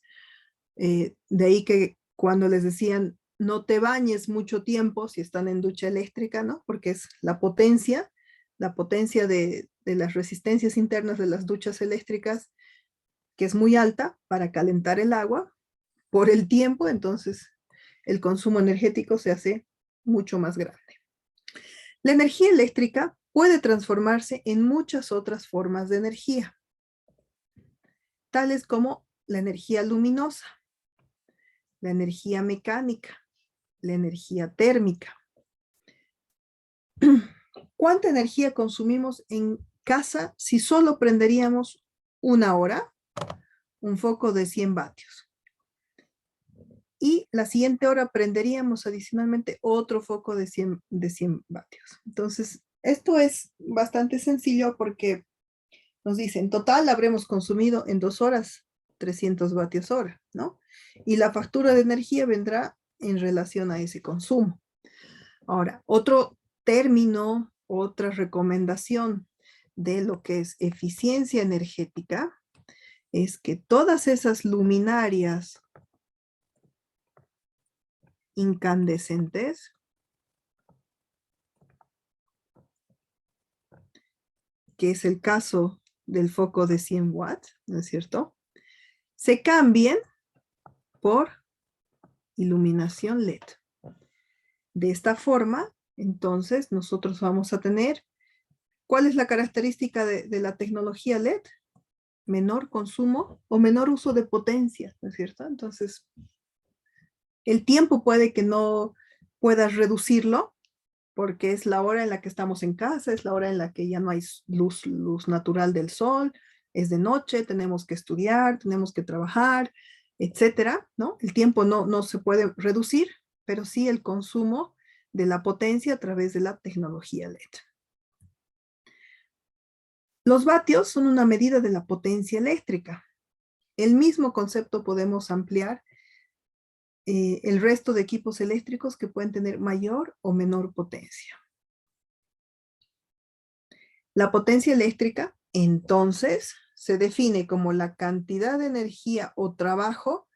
Speaker 1: de ahí que cuando les decían no te bañes mucho tiempo si están en ducha eléctrica, ¿no? Porque es la potencia de las resistencias internas de las duchas eléctricas, que es muy alta para calentar el agua por el tiempo, entonces el consumo energético se hace mucho más grande. La energía eléctrica puede transformarse en muchas otras formas de energía, tales como la energía luminosa, la energía mecánica, la energía térmica. ¿Cuánta energía consumimos en casa si solo prenderíamos una hora un foco de 100 vatios? Y la siguiente hora prenderíamos adicionalmente otro foco de 100 vatios. Entonces, esto es bastante sencillo porque nos dice, en total habremos consumido en 2 horas 300 vatios hora, ¿no? Y la factura de energía vendrá en relación a ese consumo. Ahora, otro término, otra recomendación de lo que es eficiencia energética es que todas esas luminarias incandescentes que es el caso del foco de 100 watts, ¿no es cierto?, se cambien por iluminación LED. De esta forma, entonces, nosotros vamos a tener, ¿cuál es la característica de la tecnología LED? Menor consumo o menor uso de potencia, ¿no es cierto? Entonces, el tiempo puede que no puedas reducirlo, porque es la hora en la que estamos en casa, es la hora en la que ya no hay luz natural del sol, es de noche, tenemos que estudiar, tenemos que trabajar, etcétera, ¿no? El tiempo no se puede reducir, pero sí el consumo de la potencia a través de la tecnología LED. Los vatios son una medida de la potencia eléctrica. El mismo concepto podemos ampliar el resto de equipos eléctricos que pueden tener mayor o menor potencia. La potencia eléctrica, entonces, se define como la cantidad de energía o trabajo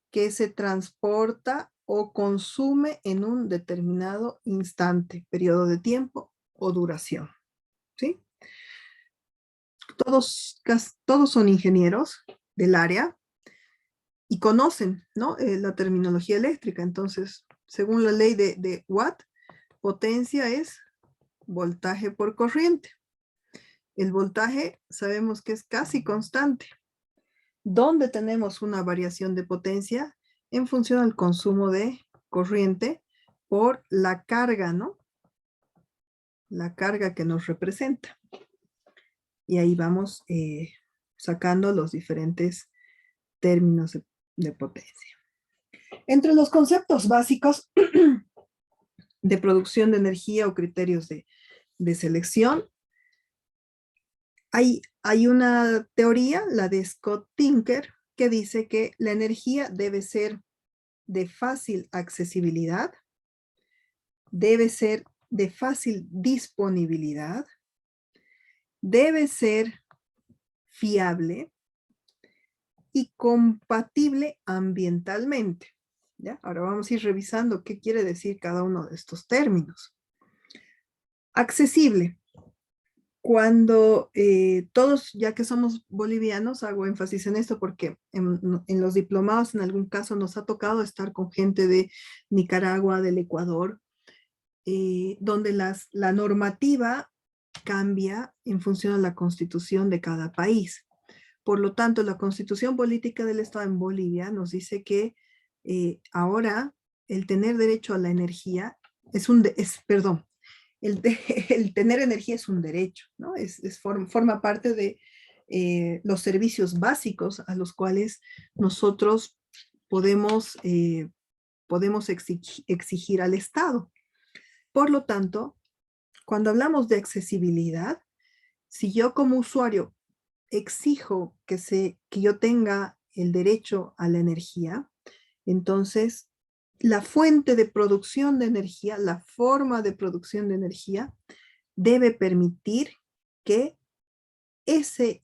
Speaker 1: que se transporta o consume en un determinado instante, periodo de tiempo o duración. ¿Sí? Todos son ingenieros del área y conocen, ¿no?, la terminología eléctrica. Entonces, según la ley de Watt, potencia es voltaje por corriente. El voltaje sabemos que es casi constante. ¿Dónde tenemos una variación de potencia? En función al consumo de corriente por la carga, ¿no? La carga que nos representa. Y ahí vamos sacando los diferentes términos de potencia. Entre los conceptos básicos de producción de energía o criterios de selección, hay una teoría, la de Scott Tinker, que dice que la energía debe ser de fácil accesibilidad, debe ser de fácil disponibilidad, debe ser fiable y compatible ambientalmente. ¿Ya? Ahora vamos a ir revisando qué quiere decir cada uno de estos términos. Accesible. Cuando todos, ya que somos bolivianos, hago énfasis en esto porque en los diplomados en algún caso nos ha tocado estar con gente de Nicaragua, del Ecuador, donde la normativa cambia en función a la constitución de cada país. Por lo tanto, la constitución política del Estado en Bolivia nos dice que ahora el tener derecho a la energía el tener energía es un derecho, ¿no? Forma parte de los servicios básicos a los cuales nosotros podemos exigir al Estado. Por lo tanto, cuando hablamos de accesibilidad, si yo como usuario exijo que yo tenga el derecho a la energía, entonces la fuente de producción de energía, la forma de producción de energía, debe permitir que ese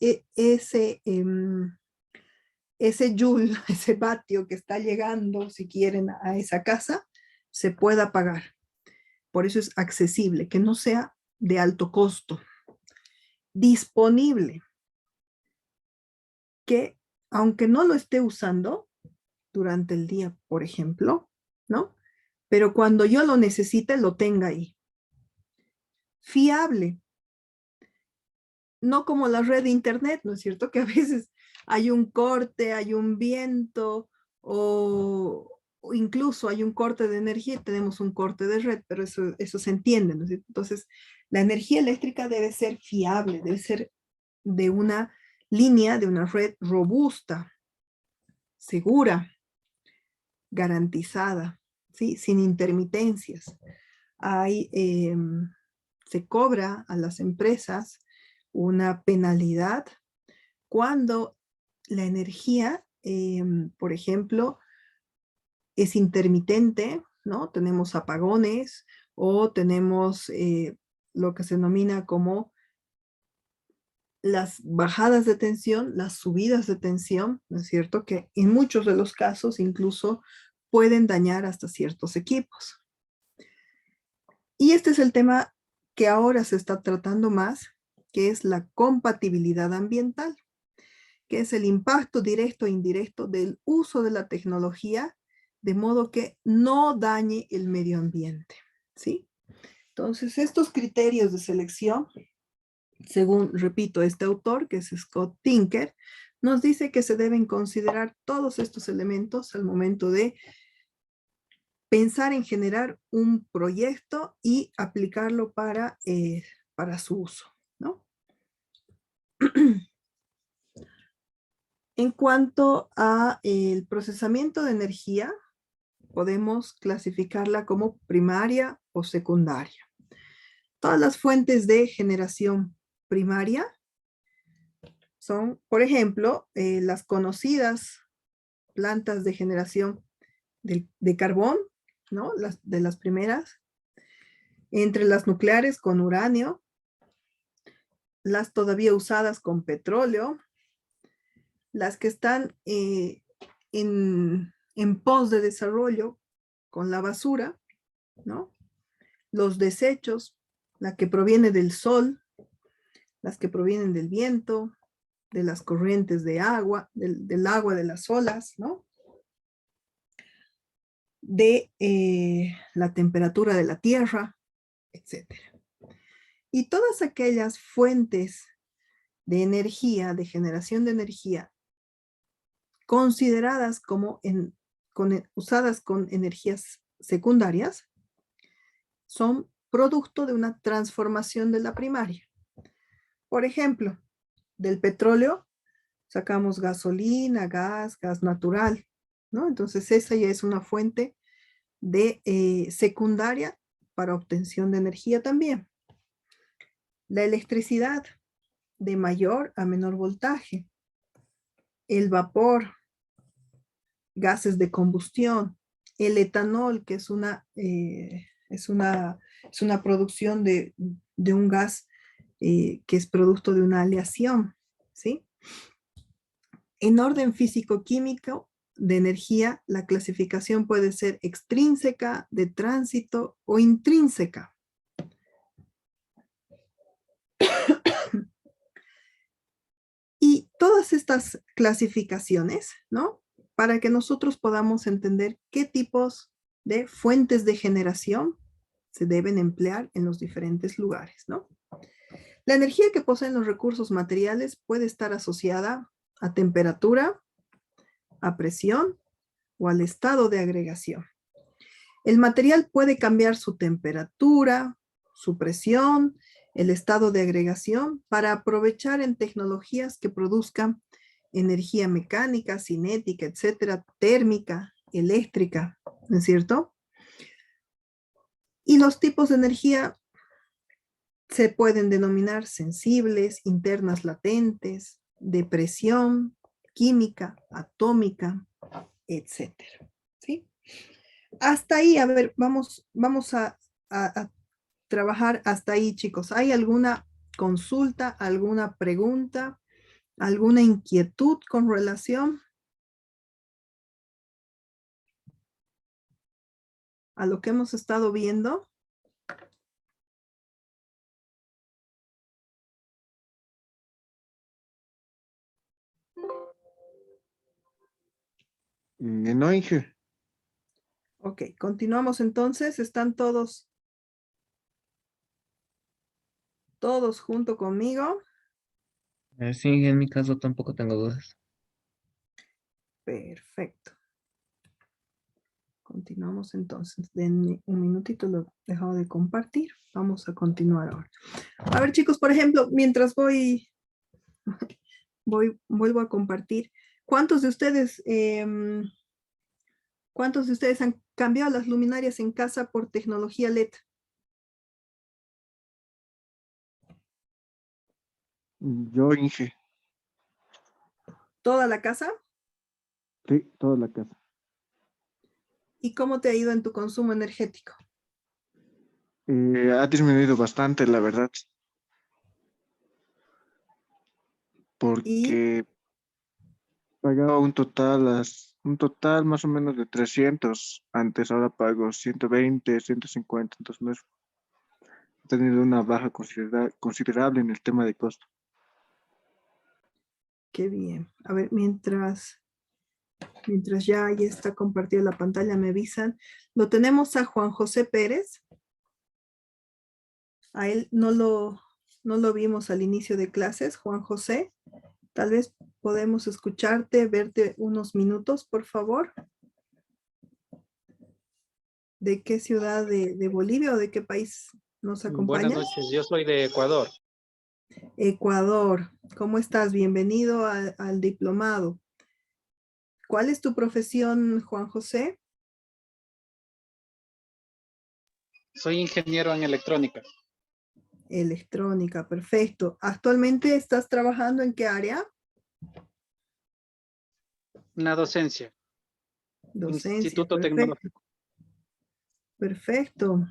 Speaker 1: joule, ese vatio que está llegando, si quieren, a esa casa, se pueda pagar. Por eso es accesible, que no sea de alto costo. Disponible, que aunque no lo esté usando durante el día, por ejemplo, ¿no? Pero cuando yo lo necesite, lo tenga ahí. Fiable. No como la red de internet, ¿no es cierto? Que a veces hay un corte, hay un viento o incluso hay un corte de energía y tenemos un corte de red, pero eso se entiende, ¿no es cierto? Entonces, la energía eléctrica debe ser fiable, debe ser de una línea, de una red robusta, segura, garantizada, ¿sí? Sin intermitencias. Se cobra a las empresas una penalidad cuando la energía, por ejemplo, es intermitente, ¿no? Tenemos apagones o tenemos lo que se denomina como las bajadas de tensión, las subidas de tensión, ¿no es cierto? Que en muchos de los casos incluso pueden dañar hasta ciertos equipos. Y este es el tema que ahora se está tratando más que es la compatibilidad ambiental, que es el impacto directo e indirecto del uso de la tecnología, de modo que no dañe el medio ambiente, ¿sí? Entonces, estos criterios de selección, según, repito, este autor, que es Scott Tinker, nos dice que se deben considerar todos estos elementos al momento de pensar en generar un proyecto y aplicarlo para su uso, ¿no? En cuanto a el procesamiento de energía, podemos clasificarla como primaria o secundaria. Todas las fuentes de generación primaria son, por ejemplo, las conocidas plantas de generación de carbón, ¿no? De las primeras, entre las nucleares con uranio, las todavía usadas con petróleo, las que están en pos de desarrollo con la basura, ¿no? Los desechos, la que proviene del sol, las que provienen del viento, de las corrientes de agua, del agua de las olas, ¿no? De la temperatura de la tierra, etc. Y todas aquellas fuentes de energía, de generación de energía, consideradas como usadas con energías secundarias, son producto de una transformación de la primaria. Por ejemplo, del petróleo sacamos gasolina, gas natural, ¿no? Entonces esa ya es una fuente de secundaria para obtención de energía también. La electricidad de mayor a menor voltaje, el vapor, gases de combustión, el etanol, que es una producción de un gas que es producto de una aleación, ¿sí? En orden físico-químico de energía, la clasificación puede ser extrínseca, de tránsito o intrínseca. Y todas estas clasificaciones, ¿no? Para que nosotros podamos entender qué tipos de fuentes de generación se deben emplear en los diferentes lugares, ¿no? La energía que poseen los recursos materiales puede estar asociada a temperatura, a presión o al estado de agregación. El material puede cambiar su temperatura, su presión, el estado de agregación para aprovechar en tecnologías que produzcan energía mecánica, cinética, etcétera, térmica, eléctrica, ¿no es cierto? Y los tipos de energía se pueden denominar sensibles, internas latentes, de presión, química, atómica, etcétera, ¿sí? Hasta ahí, a ver, vamos a trabajar hasta ahí, chicos. ¿Hay alguna consulta, alguna pregunta, alguna inquietud con relación a lo que hemos estado viendo?
Speaker 2: No, Inge.
Speaker 1: Ok, continuamos entonces. ¿Están todos junto conmigo?
Speaker 4: Sí, en mi caso tampoco tengo dudas.
Speaker 1: Perfecto. Continuamos entonces. Denme un minutito, lo he dejado de compartir. Vamos a continuar ahora. A ver, chicos, por ejemplo, mientras vuelvo a compartir. ¿Cuántos de ustedes han cambiado las luminarias en casa por tecnología LED?
Speaker 2: Yo, Inge.
Speaker 1: ¿Toda la casa?
Speaker 2: Sí, toda la casa.
Speaker 1: ¿Y cómo te ha ido en tu consumo energético?
Speaker 2: Ha disminuido bastante, la verdad.
Speaker 1: Y,
Speaker 2: Porque pagaba un total más o menos de 300. Antes ahora pago 120, 150. Entonces tenido una baja considerable en el tema de costo.
Speaker 1: Qué bien. A ver, mientras ya está compartida la pantalla, me avisan. Lo tenemos a Juan José Pérez. A él no lo vimos al inicio de clases. Juan José, tal vez podemos escucharte, verte unos minutos, por favor. ¿De qué ciudad de Bolivia o de qué país nos acompaña?
Speaker 7: Buenas noches, yo soy de Ecuador.
Speaker 1: Ecuador. ¿Cómo estás? Bienvenido al diplomado. ¿Cuál es tu profesión, Juan José?
Speaker 7: Soy ingeniero en electrónica.
Speaker 1: Electrónica, perfecto. ¿Actualmente estás trabajando en qué área?
Speaker 7: Una docencia.
Speaker 1: Docencia,
Speaker 7: Instituto
Speaker 1: perfecto.
Speaker 7: Tecnológico.
Speaker 1: Perfecto.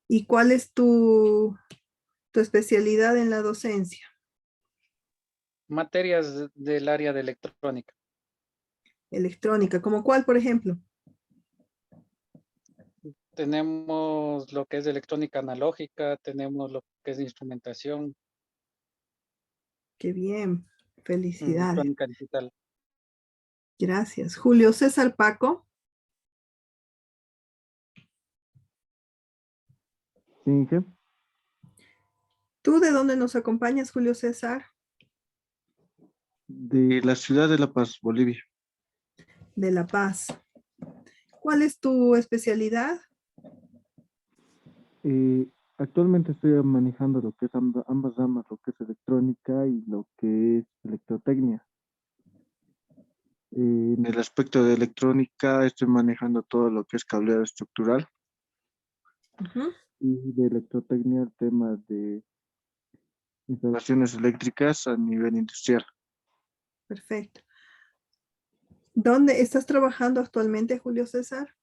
Speaker 1: ¿Y cuál es tu especialidad en la docencia?
Speaker 7: Materias del área de electrónica.
Speaker 1: Electrónica, ¿como cuál, por ejemplo?
Speaker 7: Tenemos lo que es electrónica analógica, tenemos lo que es instrumentación,
Speaker 1: Qué bien, felicidades.
Speaker 7: electrónica digital.
Speaker 1: Gracias. Julio César Paco.
Speaker 2: Sí, Inge.
Speaker 1: ¿Tú de dónde nos acompañas, Julio César?
Speaker 2: De la ciudad de La Paz, Bolivia.
Speaker 1: De La Paz. ¿Cuál es tu especialidad?
Speaker 2: Actualmente estoy manejando lo que es ambas ramas, lo que es electrónica y lo que es electrotecnia. En el aspecto de electrónica estoy manejando todo lo que es cableado estructural
Speaker 1: Ujú.
Speaker 2: y de electrotecnia el tema de instalaciones eléctricas a nivel industrial.
Speaker 1: Perfecto. ¿Dónde estás trabajando actualmente, Julio César?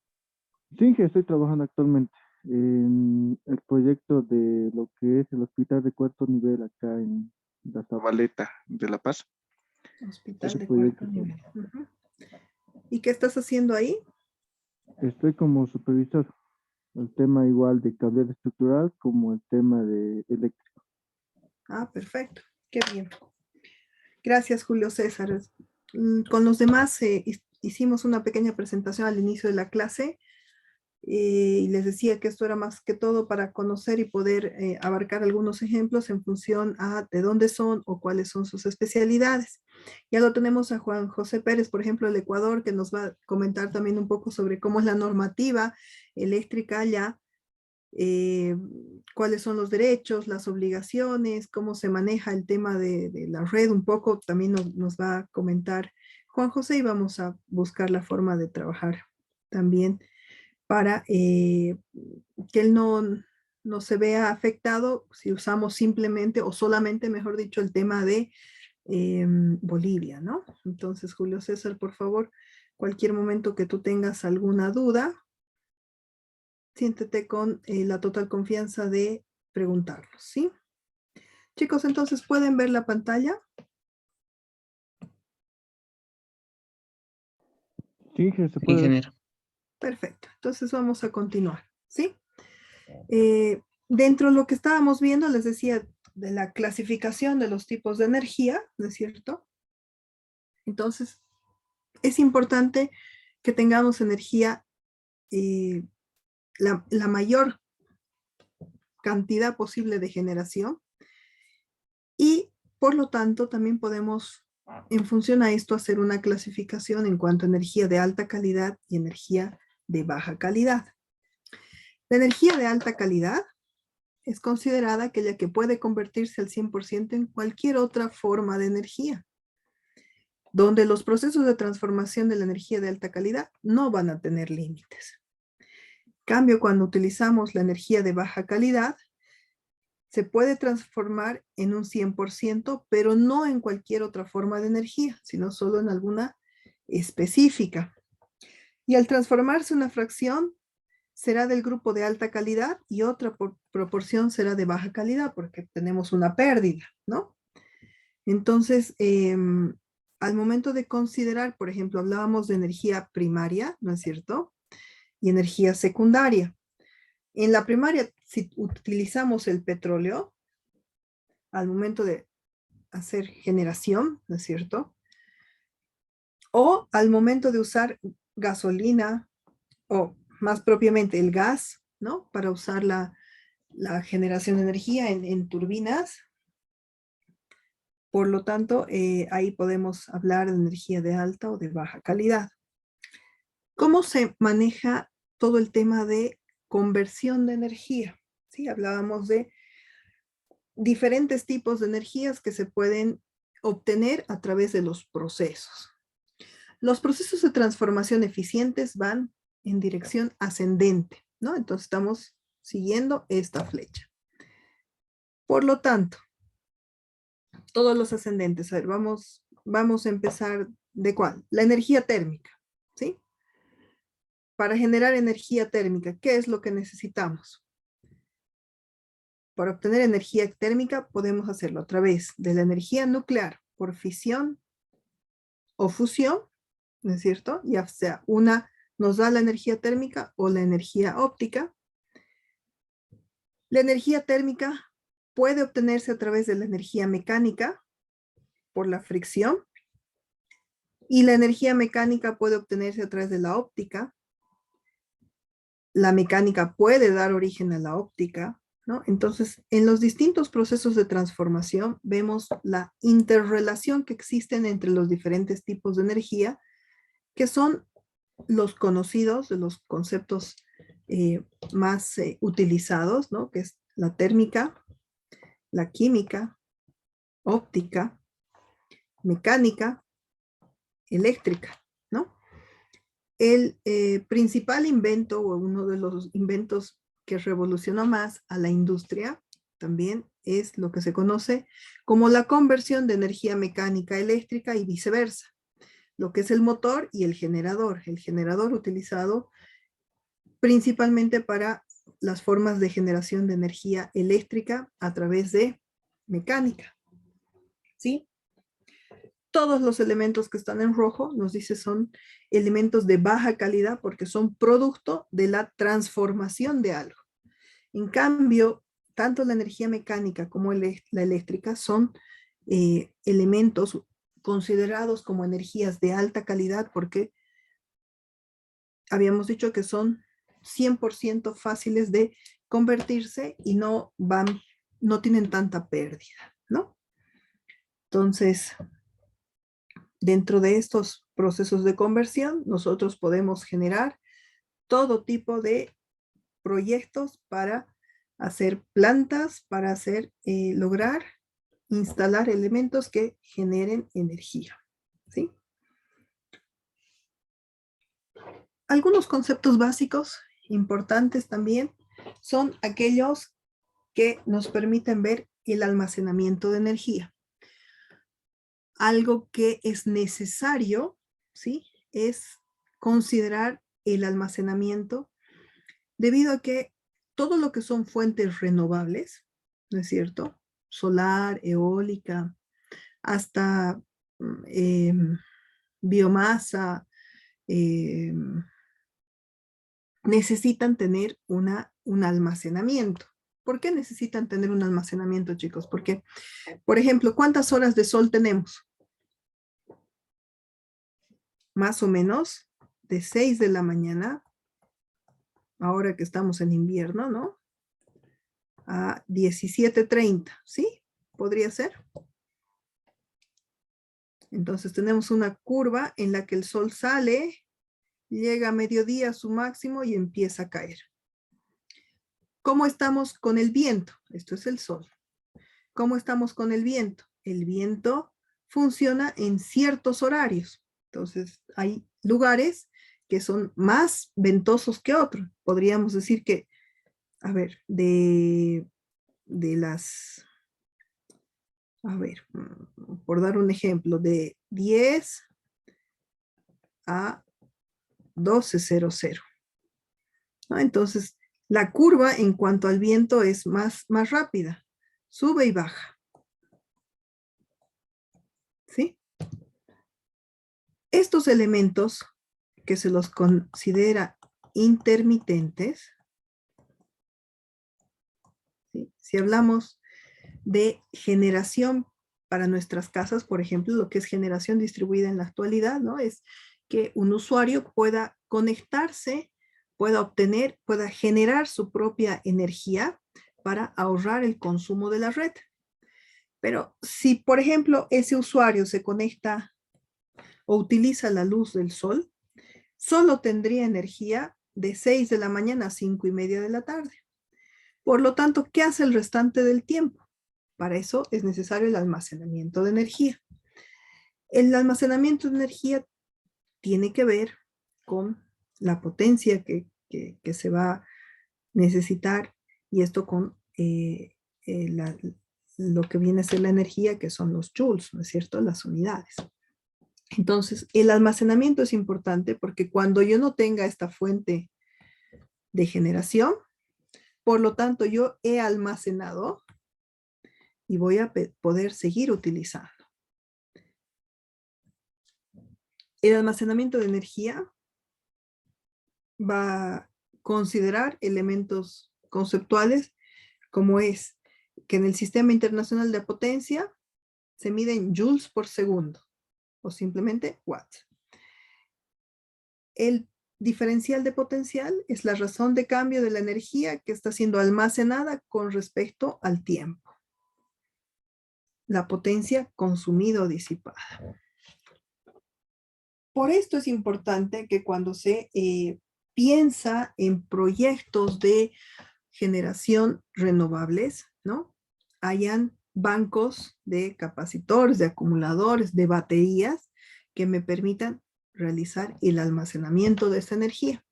Speaker 2: Sí, que estoy trabajando actualmente en el proyecto de lo que es el hospital de cuarto nivel acá en la Zabaleta de La Paz.
Speaker 1: Hospital
Speaker 2: Ese
Speaker 1: de
Speaker 2: proyecto,
Speaker 1: cuarto nivel. Ujú. ¿Y qué estás haciendo ahí?
Speaker 2: estoy como supervisor. El tema igual de cableado estructural como el tema de eléctrico.
Speaker 1: Ah, perfecto. Qué bien. Gracias, Julio César. Con los demás hicimos una pequeña presentación al inicio de la clase y les decía que esto era más que todo para conocer y poder abarcar algunos ejemplos en función a de dónde son o cuáles son sus especialidades. Ya lo tenemos a Juan José Pérez, por ejemplo, del Ecuador, que nos va a comentar también un poco sobre cómo es la normativa eléctrica allá, cuáles son los derechos, las obligaciones, cómo se maneja el tema de la red, un poco también nos va a comentar Juan José y vamos a buscar la forma de trabajar también para que él no se vea afectado si usamos simplemente o solamente, mejor dicho, el tema de Bolivia, ¿no? Entonces, Julio César, por favor, cualquier momento que tú tengas alguna duda, siéntete con la total confianza de preguntarnos, ¿sí? Chicos, entonces, ¿pueden ver la pantalla?
Speaker 2: Sí, que se puede ver.
Speaker 4: Ingeniero.
Speaker 1: Perfecto, entonces vamos a continuar, ¿sí? Dentro de lo que estábamos viendo, les decía de la clasificación de los tipos de energía, ¿no es cierto? Entonces, es importante que tengamos energía, la mayor cantidad posible de generación y, por lo tanto, también podemos, en función a esto, hacer una clasificación en cuanto a energía de alta calidad y energía de baja calidad. La energía de alta calidad es considerada aquella que puede convertirse al 100% en cualquier otra forma de energía, donde los procesos de transformación de la energía de alta calidad no van a tener límites. En cambio, cuando utilizamos la energía de baja calidad, se puede transformar en un 100%, pero no en cualquier otra forma de energía, sino solo en alguna específica. Y al transformarse una fracción, será del grupo de alta calidad y otra proporción será de baja calidad porque tenemos una pérdida, ¿no? Entonces, al momento de considerar, por ejemplo, hablábamos de energía primaria, ¿no es cierto? Y energía secundaria. En la primaria, si utilizamos el petróleo, al momento de hacer generación, ¿no es cierto? O al momento de usar gasolina, o más propiamente el gas, ¿no? Para usar la generación de energía en turbinas. Por lo tanto, ahí podemos hablar de energía de alta o de baja calidad. ¿Cómo se maneja todo el tema de conversión de energía? ¿Sí? Hablábamos de diferentes tipos de energías que se pueden obtener a través de los procesos. Los procesos de transformación eficientes van en dirección ascendente, ¿no? Entonces estamos siguiendo esta flecha. Por lo tanto, todos los ascendentes, a ver, vamos a empezar ¿de cuál? La energía térmica, ¿sí? Para generar energía térmica, ¿qué es lo que necesitamos? Para obtener energía térmica podemos hacerlo a través de la energía nuclear por fisión o fusión, ¿no es cierto? Ya sea una nos da la energía térmica o la energía óptica. La energía térmica puede obtenerse a través de la energía mecánica por la fricción y la energía mecánica puede obtenerse a través de la óptica. La mecánica puede dar origen a la óptica, ¿no? Entonces, en los distintos procesos de transformación vemos la interrelación que existen entre los diferentes tipos de energía, que son los conocidos de los conceptos más utilizados, ¿no? Que es la térmica, la química, óptica, mecánica, eléctrica, ¿no? El principal invento o uno de los inventos que revolucionó más a la industria también es lo que se conoce como la conversión de energía mecánica a eléctrica y viceversa. Lo que es el motor y el generador. El generador utilizado principalmente para las formas de generación de energía eléctrica a través de mecánica. ¿Sí? Todos los elementos que están en rojo, nos dice, son elementos de baja calidad porque son producto de la transformación de algo. En cambio, tanto la energía mecánica como la eléctrica son elementos considerados como energías de alta calidad porque habíamos dicho que son 100% fáciles de convertirse y no tienen tanta pérdida, ¿no? Entonces, dentro de estos procesos de conversión, nosotros podemos generar todo tipo de proyectos para hacer plantas, para lograr instalar elementos que generen energía, ¿sí? Algunos conceptos básicos importantes también son aquellos que nos permiten ver el almacenamiento de energía. Algo que es necesario, ¿sí? Es considerar el almacenamiento debido a que todo lo que son fuentes renovables, ¿no es cierto? Solar, eólica, hasta biomasa, necesitan tener un almacenamiento. ¿Por qué necesitan tener un almacenamiento, chicos? Porque, por ejemplo, ¿cuántas horas de sol tenemos? Más o menos de 6 de la mañana, ahora que estamos en invierno, ¿no? A 17:30, ¿sí? ¿Podría ser? Entonces tenemos una curva en la que el sol sale, llega a mediodía a su máximo y empieza a caer. ¿Cómo estamos con el viento? Esto es el sol. ¿Cómo estamos con el viento? El viento funciona en ciertos horarios. Entonces, hay lugares que son más ventosos que otros. Podríamos decir que, a ver, por dar un ejemplo, de 10 a 12:00, ¿no? Entonces, la curva en cuanto al viento es más rápida, sube y baja. ¿Sí? Estos elementos que se los considera intermitentes, Si hablamos de generación para nuestras casas, por ejemplo, lo que es generación distribuida en la actualidad, ¿no? Es que un usuario pueda conectarse, pueda obtener, pueda generar su propia energía para ahorrar el consumo de la red. Pero si, por ejemplo, ese usuario se conecta o utiliza la luz del sol, solo tendría energía de 6 de la mañana a 5:30 de la tarde. Por lo tanto, ¿qué hace el restante del tiempo? Para eso es necesario el almacenamiento de energía. El almacenamiento de energía tiene que ver con la potencia que se va a necesitar, y esto con lo que viene a ser la energía, que son los joules, ¿no es cierto? Las unidades. Entonces, el almacenamiento es importante porque cuando yo no tenga esta fuente de generación, por lo tanto, yo he almacenado y voy a poder seguir utilizando. El almacenamiento de energía va a considerar elementos conceptuales como es que en el Sistema Internacional de Potencia se miden joules por segundo o simplemente watts. El diferencial de potencial es la razón de cambio de la energía que está siendo almacenada con respecto al tiempo. La potencia consumida o disipada. Por esto es importante que cuando se piensa en proyectos de generación renovables, ¿no? Hayan bancos de capacitores, de acumuladores, de baterías que me permitan realizar el almacenamiento de esa energía.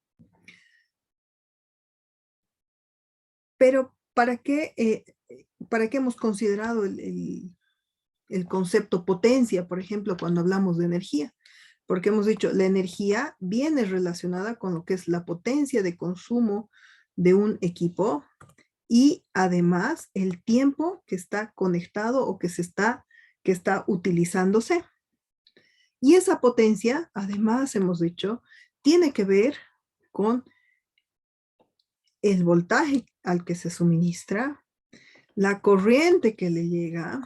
Speaker 1: Pero ¿para qué hemos considerado el concepto potencia, por ejemplo, cuando hablamos de energía? Porque hemos dicho, la energía viene relacionada con lo que es la potencia de consumo de un equipo y además el tiempo que está conectado o que está utilizándose. Y esa potencia, además hemos dicho, tiene que ver con el voltaje al que se suministra, la corriente que le llega,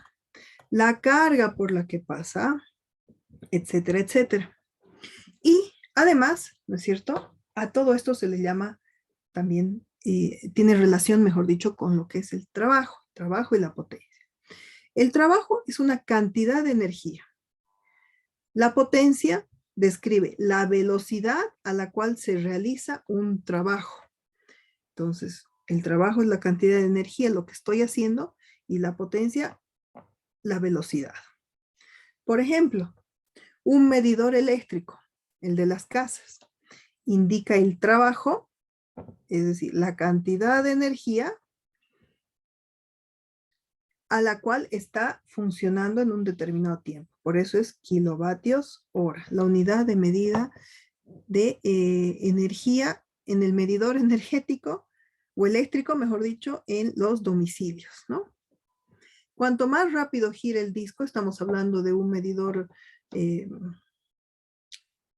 Speaker 1: la carga por la que pasa, etcétera, etcétera. Y además, ¿no es cierto? A todo esto se le llama también, tiene relación, mejor dicho, con lo que es el trabajo y la potencia. El trabajo es una cantidad de energía. La potencia describe la velocidad a la cual se realiza un trabajo. Entonces, el trabajo es la cantidad de energía, lo que estoy haciendo, y la potencia, la velocidad. Por ejemplo, un medidor eléctrico, el de las casas, indica el trabajo, es decir, la cantidad de energía a la cual está funcionando en un determinado tiempo. Por eso es kilovatios hora, la unidad de medida de energía en el medidor energético o eléctrico, mejor dicho, en los domicilios, ¿no? Cuanto más rápido gira el disco, estamos hablando de un medidor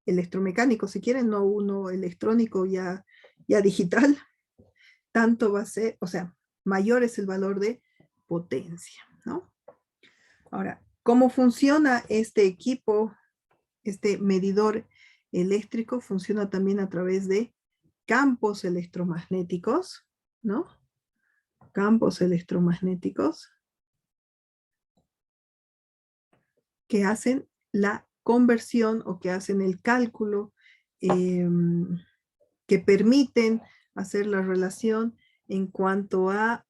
Speaker 1: electromecánico, si quieren, no uno electrónico ya digital, tanto va a ser, o sea, mayor es el valor de potencia, ¿no? Ahora, ¿cómo funciona este equipo, este medidor eléctrico? Funciona también a través de campos electromagnéticos, ¿no? Campos electromagnéticos que hacen la conversión o que hacen el cálculo, que permiten hacer la relación en cuanto a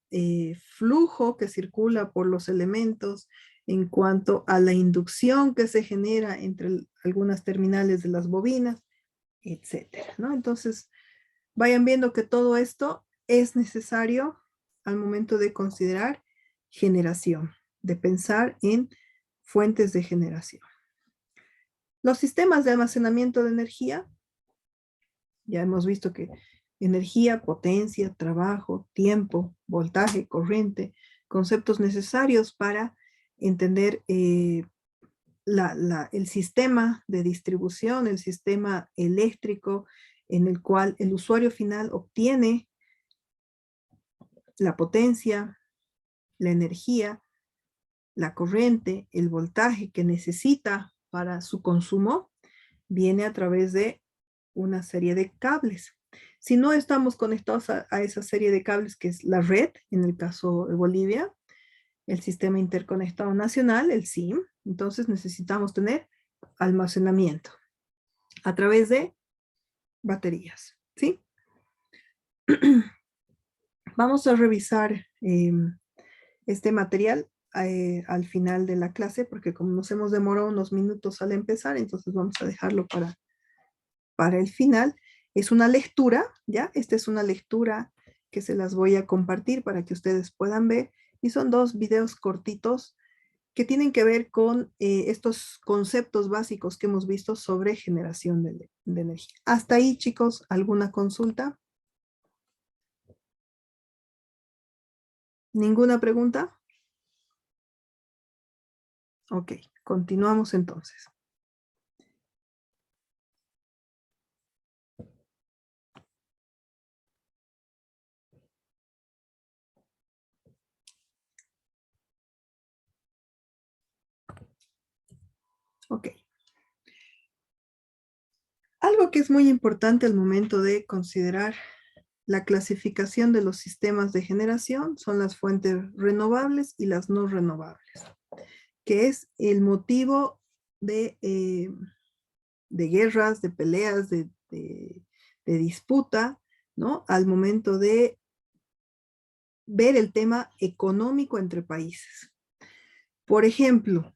Speaker 1: flujo que circula por los elementos, en cuanto a la inducción que se genera entre algunas terminales de las bobinas, etcétera, ¿no? Entonces, vayan viendo que todo esto es necesario al momento de considerar generación, de pensar en fuentes de generación. Los sistemas de almacenamiento de energía, ya hemos visto que energía, potencia, trabajo, tiempo, voltaje, corriente, conceptos necesarios para entender el sistema de distribución, el sistema eléctrico en el cual el usuario final obtiene la potencia, la energía, la corriente, el voltaje que necesita para su consumo, viene a través de una serie de cables. Si no estamos conectados a esa serie de cables, que es la red, en el caso de Bolivia, el Sistema Interconectado Nacional, el SIM, entonces necesitamos tener almacenamiento a través de baterías, ¿sí? Vamos a revisar este material al final de la clase, porque como nos hemos demorado unos minutos al empezar, entonces vamos a dejarlo para el final. Es una lectura, ¿ya? Esta es una lectura que se las voy a compartir para que ustedes puedan ver, y son 2 videos cortitos que tienen que ver con estos conceptos básicos que hemos visto sobre generación de energía. Hasta ahí, chicos, ¿alguna consulta? ¿Ninguna pregunta? Ok, continuamos entonces. Ok. Algo que es muy importante al momento de considerar la clasificación de los sistemas de generación son las fuentes renovables y las no renovables, que es el motivo de guerras, de peleas, de disputa, ¿no? Al momento de ver el tema económico entre países. Por ejemplo,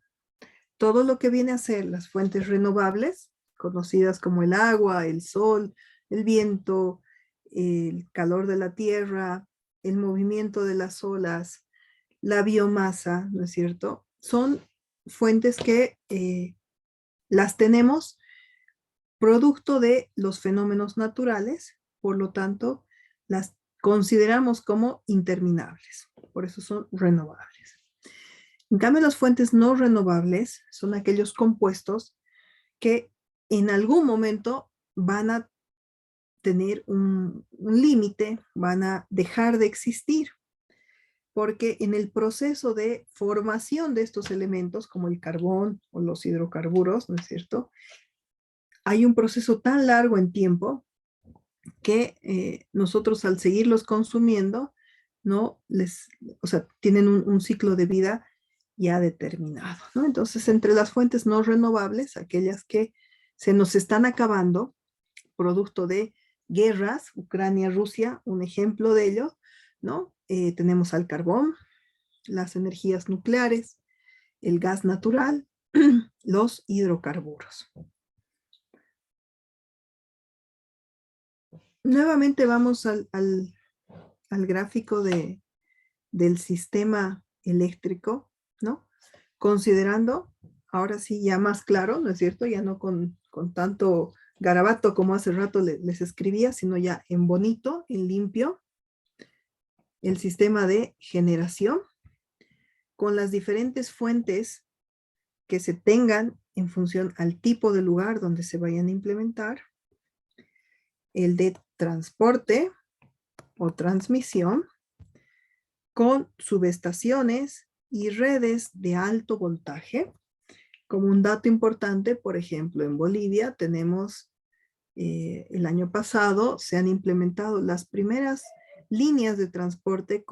Speaker 1: todo lo que viene a ser las fuentes renovables, conocidas como el agua, el sol, el viento, el calor de la tierra, el movimiento de las olas, la biomasa, ¿no es cierto? Son fuentes que las tenemos producto de los fenómenos naturales, por lo tanto, las consideramos como interminables, por eso son renovables. En cambio, las fuentes no renovables son aquellos compuestos que en algún momento van a tener un límite, van a dejar de existir, porque en el proceso de formación de estos elementos, como el carbón o los hidrocarburos, ¿no es cierto? Hay un proceso tan largo en tiempo que nosotros al seguirlos consumiendo, no les, o sea, tienen un ciclo de vida ya determinado, ¿no? Entonces, entre las fuentes no renovables, aquellas que se nos están acabando, producto de guerras, Ucrania, Rusia, un ejemplo de ello, ¿no? Tenemos al carbón, las energías nucleares, el gas natural, los hidrocarburos. Nuevamente vamos al gráfico del sistema eléctrico, ¿no? Considerando, ahora sí ya más claro, ¿no es cierto? Ya no con tanto garabato como hace rato les escribía, sino ya en bonito, en limpio, el sistema de generación, con las diferentes fuentes que se tengan en función al tipo de lugar donde se vayan a implementar, el de transporte o transmisión, con subestaciones y redes de alto voltaje. Como un dato importante, por ejemplo, en Bolivia tenemos, el año pasado se han implementado las primeras líneas de transporte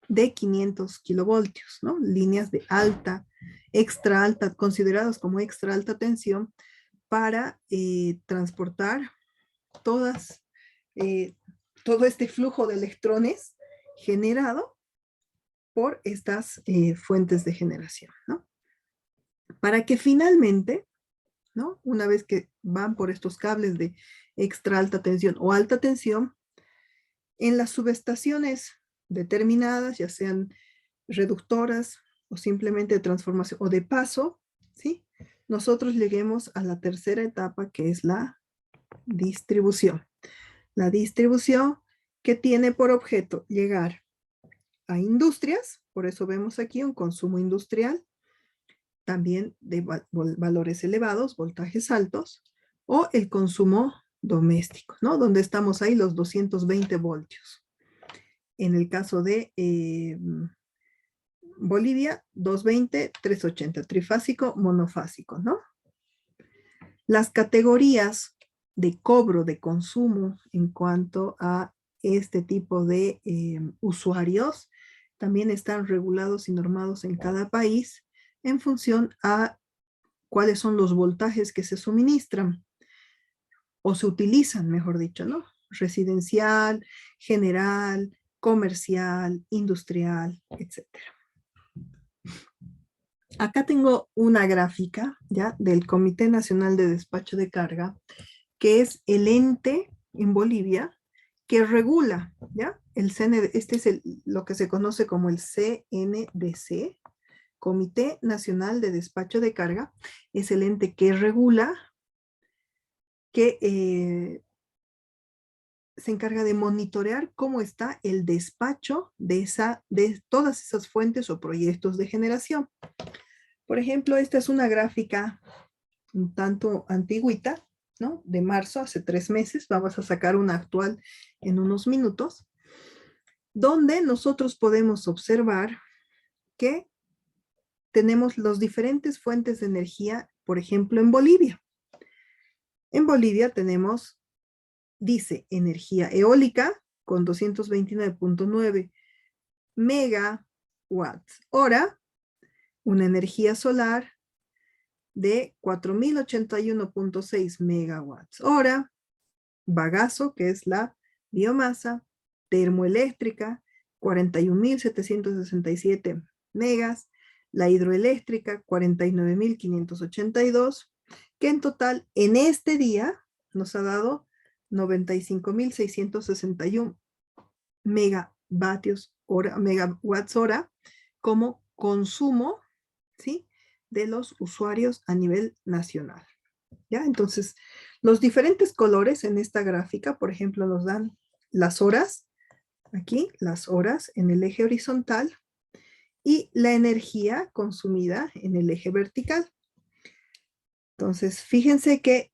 Speaker 1: de 500 kilovoltios, ¿no? Líneas de alta, extra alta, consideradas como extra alta tensión para transportar todo este flujo de electrones generado por estas fuentes de generación, ¿no? Para que finalmente, ¿no? Una vez que van por estos cables de extra alta tensión o alta tensión, en las subestaciones determinadas, ya sean reductoras o simplemente de transformación o de paso, ¿sí? Nosotros lleguemos a la tercera etapa, que es la distribución. La distribución que tiene por objeto llegar a industrias, por eso vemos aquí un consumo industrial, también de valores elevados, voltajes altos, o el consumo doméstico, ¿no? Donde estamos ahí los 220 voltios. En el caso de Bolivia 220, 380, trifásico, monofásico, ¿no? Las categorías de cobro de consumo en cuanto a este tipo de usuarios también están regulados y normados en cada país en función a cuáles son los voltajes que se suministran o se utilizan, mejor dicho, ¿no? Residencial, general, comercial, industrial, etc. Acá tengo una gráfica, ¿ya? Del Comité Nacional de Despacho de Carga, que es el ente en Bolivia que regula, ¿ya? El CND, este es lo que se conoce como el CNDC, Comité Nacional de Despacho de Carga, es el ente que regula, que se encarga de monitorear cómo está el despacho de todas esas fuentes o proyectos de generación. Por ejemplo, esta es una gráfica un tanto antigüita, ¿no? De marzo, hace 3 meses, vamos a sacar una actual en unos minutos, donde nosotros podemos observar que tenemos las diferentes fuentes de energía, por ejemplo, en Bolivia. En Bolivia tenemos, dice, energía eólica con 229.9 megawatts hora, una energía solar de 4.081.6 megawatts hora, bagazo, que es la biomasa, termoeléctrica, 41.767 megas, la hidroeléctrica, 49.582, que en total, en este día, nos ha dado 95.661 megawatts hora como consumo, ¿sí?, de los usuarios a nivel nacional. ¿Ya? Entonces, los diferentes colores en esta gráfica, por ejemplo, nos dan las horas, aquí, las horas en el eje horizontal, y la energía consumida en el eje vertical. Entonces, fíjense que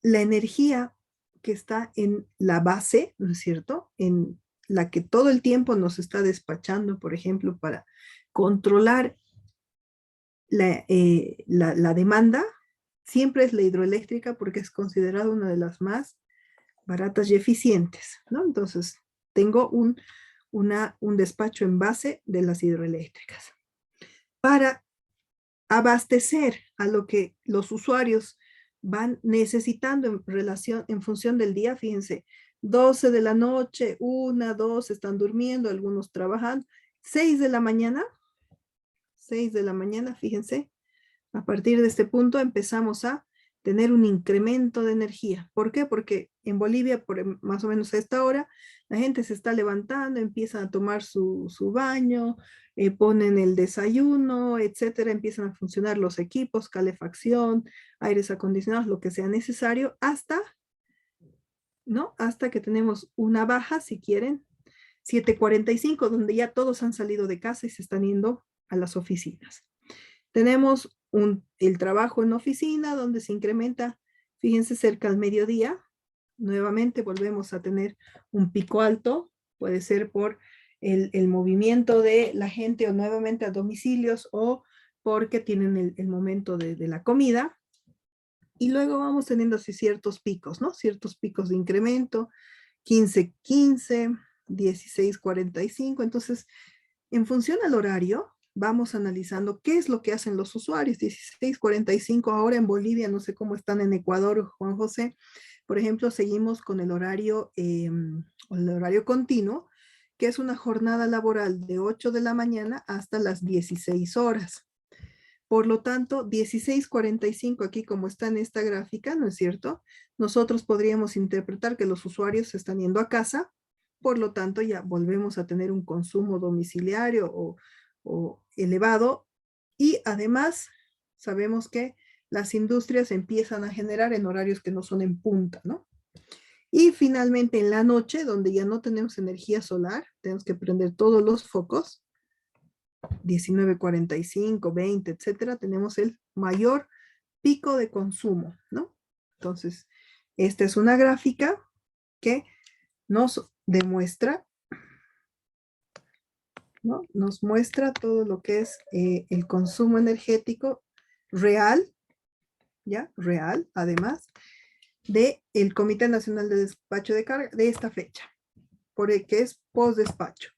Speaker 1: la energía que está en la base, ¿no es cierto?, en la que todo el tiempo nos está despachando, por ejemplo, para controlar la demanda, siempre es la hidroeléctrica porque es considerada una de las más baratas y eficientes, ¿no? Entonces, tengo un despacho en base de las hidroeléctricas. Para abastecer a lo que los usuarios van necesitando en función del día, fíjense, 12 de la noche, 1, 2, están durmiendo, algunos trabajando, 6 de la mañana, fíjense, a partir de este punto empezamos a tener un incremento de energía. ¿Por qué? Porque en Bolivia, más o menos a esta hora, la gente se está levantando, empiezan a tomar su baño, ponen el desayuno, etcétera, empiezan a funcionar los equipos, calefacción, aires acondicionados, lo que sea necesario, hasta que tenemos una baja, si quieren, 7:45, donde ya todos han salido de casa y se están yendo a las oficinas. Tenemos el trabajo en oficina, donde se incrementa, fíjense, cerca al mediodía. Nuevamente volvemos a tener un pico alto, puede ser por el movimiento de la gente o nuevamente a domicilios o porque tienen el momento de la comida. Y luego vamos teniendo así ciertos picos, ¿no? Ciertos picos de incremento, 15:15, 16:45. Entonces, en función al horario, vamos analizando qué es lo que hacen los usuarios. 16:45 ahora en Bolivia, no sé cómo están en Ecuador, Juan José. Por ejemplo, seguimos con el horario continuo, que es una jornada laboral de 8 de la mañana hasta las 16 horas. Por lo tanto, 16:45 aquí como está en esta gráfica, ¿no es cierto? Nosotros podríamos interpretar que los usuarios se están yendo a casa, por lo tanto ya volvemos a tener un consumo domiciliario o elevado, y además sabemos que las industrias empiezan a generar en horarios que no son en punta, ¿no? Y finalmente en la noche, donde ya no tenemos energía solar, tenemos que prender todos los focos, 19:45, 20, etcétera, tenemos el mayor pico de consumo, ¿no? Entonces, esta es una gráfica que nos demuestra ¿no? Nos muestra todo lo que es el consumo energético real, ¿ya? Real, además, del Comité Nacional de Despacho de Carga de esta fecha, que es post-despacho.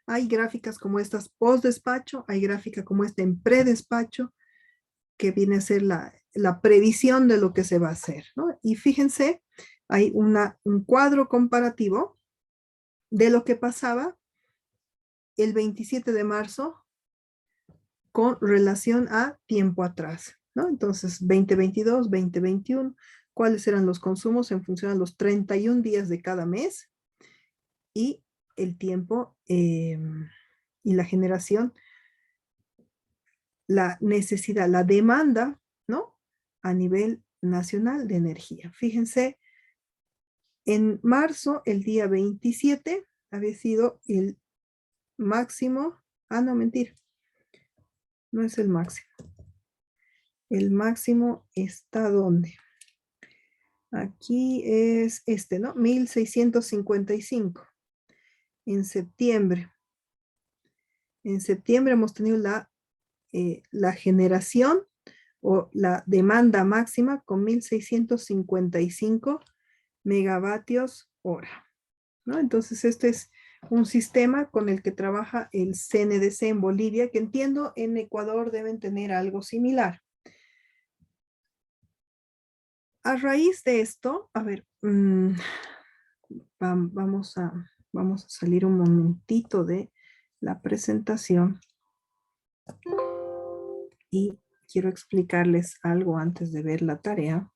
Speaker 1: Hay gráficas como estas post-despacho, hay gráfica como esta en pre-despacho, que viene a ser la previsión de lo que se va a hacer, ¿no? Y fíjense, hay un cuadro comparativo de lo que pasaba el 27 de marzo con relación a tiempo atrás, ¿no? Entonces, 2022, 2021, cuáles eran los consumos en función a los 31 días de cada mes y el tiempo y la generación, la necesidad, la demanda, ¿no? A nivel nacional de energía. Fíjense, en marzo, el día 27, había sido el máximo, no, mentira, no es el máximo. El máximo está ¿dónde? Aquí es este, ¿no? 1655. En septiembre. En septiembre hemos tenido la generación o la demanda máxima con 1655 megavatios hora, ¿no? Entonces este es un sistema con el que trabaja el CNDC en Bolivia, que entiendo en Ecuador deben tener algo similar. A raíz de esto, a ver, vamos a salir un momentito de la presentación y quiero explicarles algo antes de ver la tarea.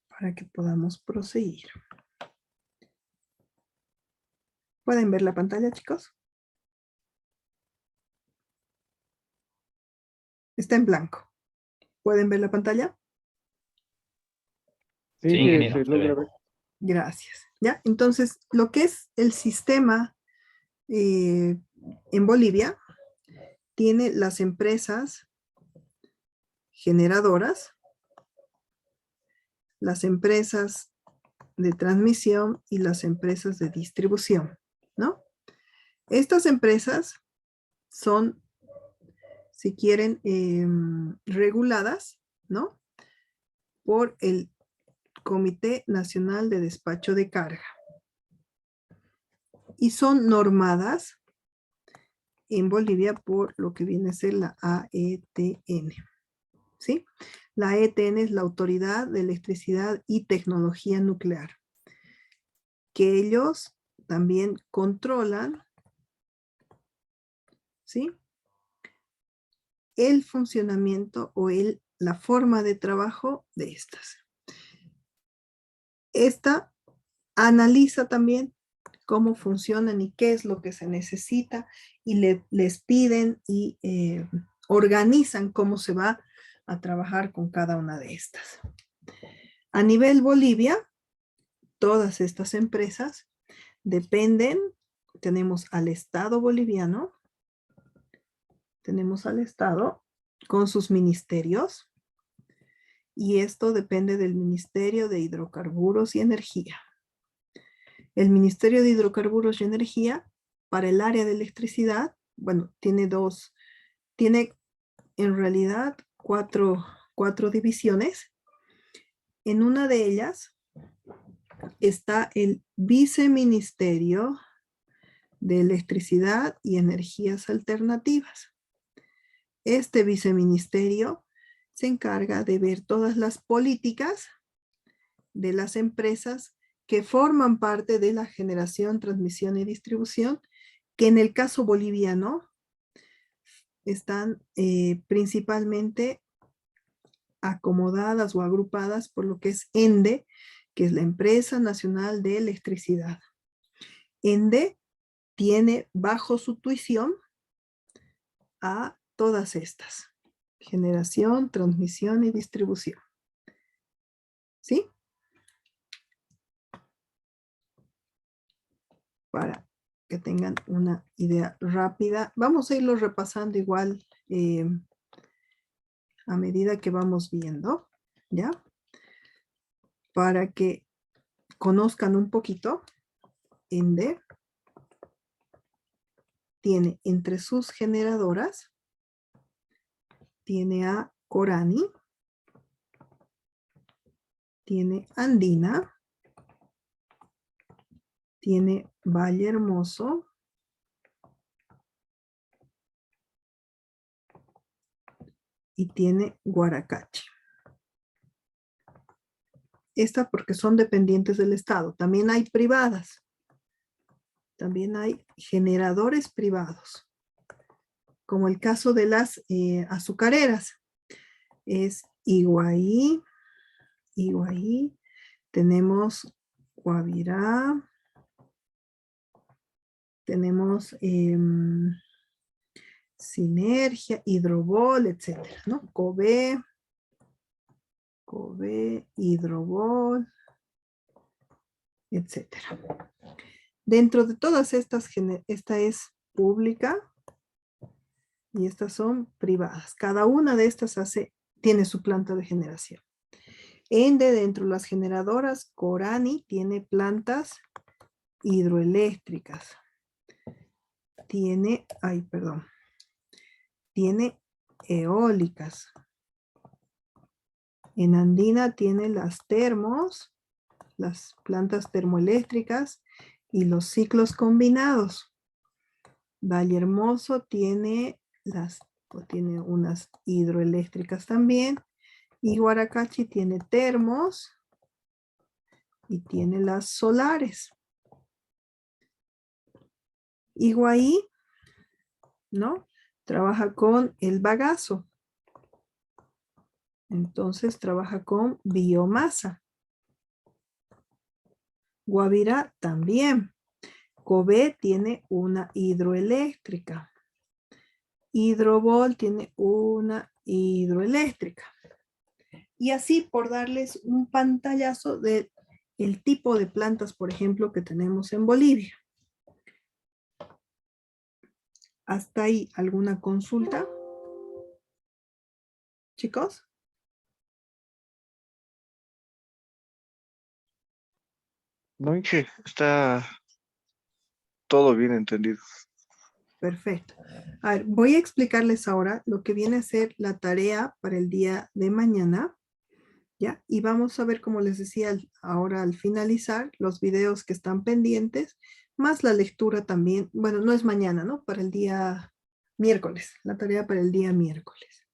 Speaker 1: Para que podamos proseguir. ¿Pueden ver la pantalla, chicos? Está en blanco. ¿Pueden ver la pantalla?
Speaker 7: Sí,
Speaker 5: Sí, ingeniero,
Speaker 7: se
Speaker 5: se
Speaker 7: logra
Speaker 5: ve.
Speaker 7: ver.
Speaker 1: Gracias. ¿Ya? Entonces, lo que es el sistema en Bolivia tiene las empresas generadoras, las empresas de transmisión y las empresas de distribución, ¿no? Estas empresas son, si quieren, reguladas, ¿no? Por el Comité Nacional de Despacho de Carga. Y son normadas en Bolivia por lo que viene a ser la AETN. ¿Sí? La AETN es la Autoridad de Electricidad y Tecnología Nuclear, que ellos también controlan, ¿sí?, el funcionamiento o la forma de trabajo de estas. Esta analiza también cómo funcionan y qué es lo que se necesita y les piden y organizan cómo se va a trabajar con cada una de estas. A nivel Bolivia, todas estas empresas dependen, tenemos al Estado boliviano, tenemos al Estado con sus ministerios, y esto depende del Ministerio de Hidrocarburos y Energía. El Ministerio de Hidrocarburos y Energía, para el área de electricidad, bueno, tiene en realidad cuatro divisiones. En una de ellas está el Viceministerio de Electricidad y Energías Alternativas. Este viceministerio se encarga de ver todas las políticas de las empresas que forman parte de la generación, transmisión y distribución, que en el caso boliviano están principalmente acomodadas o agrupadas por lo que es ENDE, que es la Empresa Nacional de Electricidad. ENDE tiene bajo su tuición a todas estas: generación, transmisión y distribución. ¿Sí? Para que tengan una idea rápida. Vamos a irlo repasando igual a medida que vamos viendo, ¿ya? para que conozcan un poquito, ENDE tiene entre sus generadoras, tiene a Corani, tiene Andina, tiene Valle Hermoso, y tiene Guaracachi. Esta porque son dependientes del Estado. También hay privadas. También hay generadores privados. Como el caso de las azucareras. Es Iguaí. Tenemos Guavirá. Tenemos Sinergia, Hidrobol, etcétera, ¿no? Cové, Hidrobol, etcétera. Dentro de todas estas, esta es pública y estas son privadas. Cada una de estas tiene su planta de generación. ENDE, dentro de las generadoras, Corani tiene plantas hidroeléctricas. Tiene eólicas. En Andina tiene las termos, las plantas termoeléctricas y los ciclos combinados. Valle Hermoso tiene unas hidroeléctricas también. Y Guaracachi tiene termos y tiene las solares. Iguaí, ¿no? Trabaja con el bagazo. Entonces trabaja con biomasa. Guavirá también. Cové tiene una hidroeléctrica. Hidrobol tiene una hidroeléctrica. Y así por darles un pantallazo del tipo de plantas, por ejemplo, que tenemos en Bolivia. ¿Hasta ahí alguna consulta? ¿Chicos?
Speaker 2: No, Inge, está todo bien entendido.
Speaker 1: Perfecto. A ver, voy a explicarles ahora lo que viene a ser la tarea para el día de mañana, ¿ya? Y vamos a ver, como les decía ahora al finalizar, los videos que están pendientes, más la lectura también. Bueno, no es mañana, ¿no? Para el día miércoles, la tarea para el día miércoles.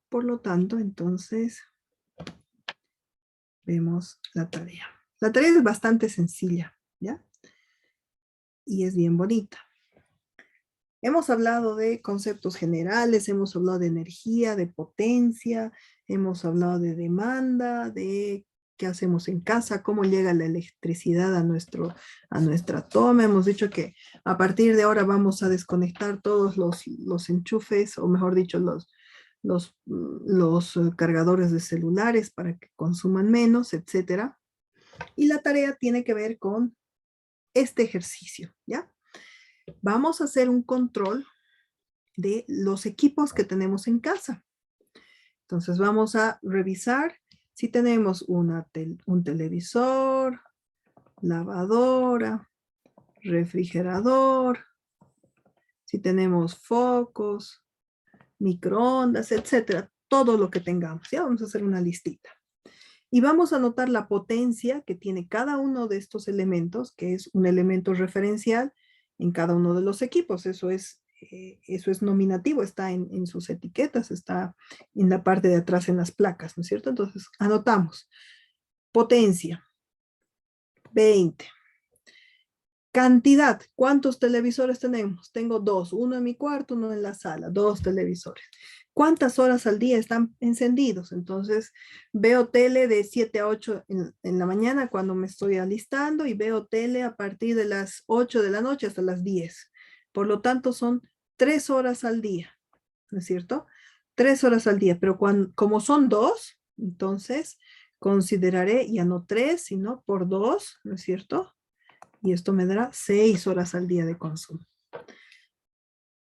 Speaker 1: Por lo tanto, entonces, vemos la tarea. La tarea es bastante sencilla, ¿ya? Y es bien bonita. Hemos hablado de conceptos generales, hemos hablado de energía, de potencia, hemos hablado de demanda, de qué hacemos en casa, cómo llega la electricidad a nuestra toma. Hemos dicho que a partir de ahora vamos a desconectar todos los enchufes, o mejor dicho, los cargadores de celulares para que consuman menos, etc. Y la tarea tiene que ver con este ejercicio, ¿ya? Vamos a hacer un control de los equipos que tenemos en casa. Entonces vamos a revisar si tenemos un televisor, lavadora, refrigerador, si tenemos focos, microondas, etcétera, todo lo que tengamos. Ya vamos a hacer una listita. Y vamos a anotar la potencia que tiene cada uno de estos elementos, que es un elemento referencial en cada uno de los equipos. Eso es nominativo, está en sus etiquetas, está en la parte de atrás en las placas, ¿no es cierto? Entonces, anotamos. Potencia, 20. Cantidad, ¿cuántos televisores tenemos? Tengo 2, uno en mi cuarto, uno en la sala, 2 televisores. ¿Cuántas horas al día están encendidos? Entonces, veo tele de 7 a 8 en la mañana cuando me estoy alistando y veo tele a partir de las 8 de la noche hasta las 10. Por lo tanto, son 3 horas al día, ¿no es cierto? 3 horas al día, pero como son 2, entonces consideraré ya no 3, sino por 2, ¿no es cierto? Y esto me dará 6 horas al día de consumo.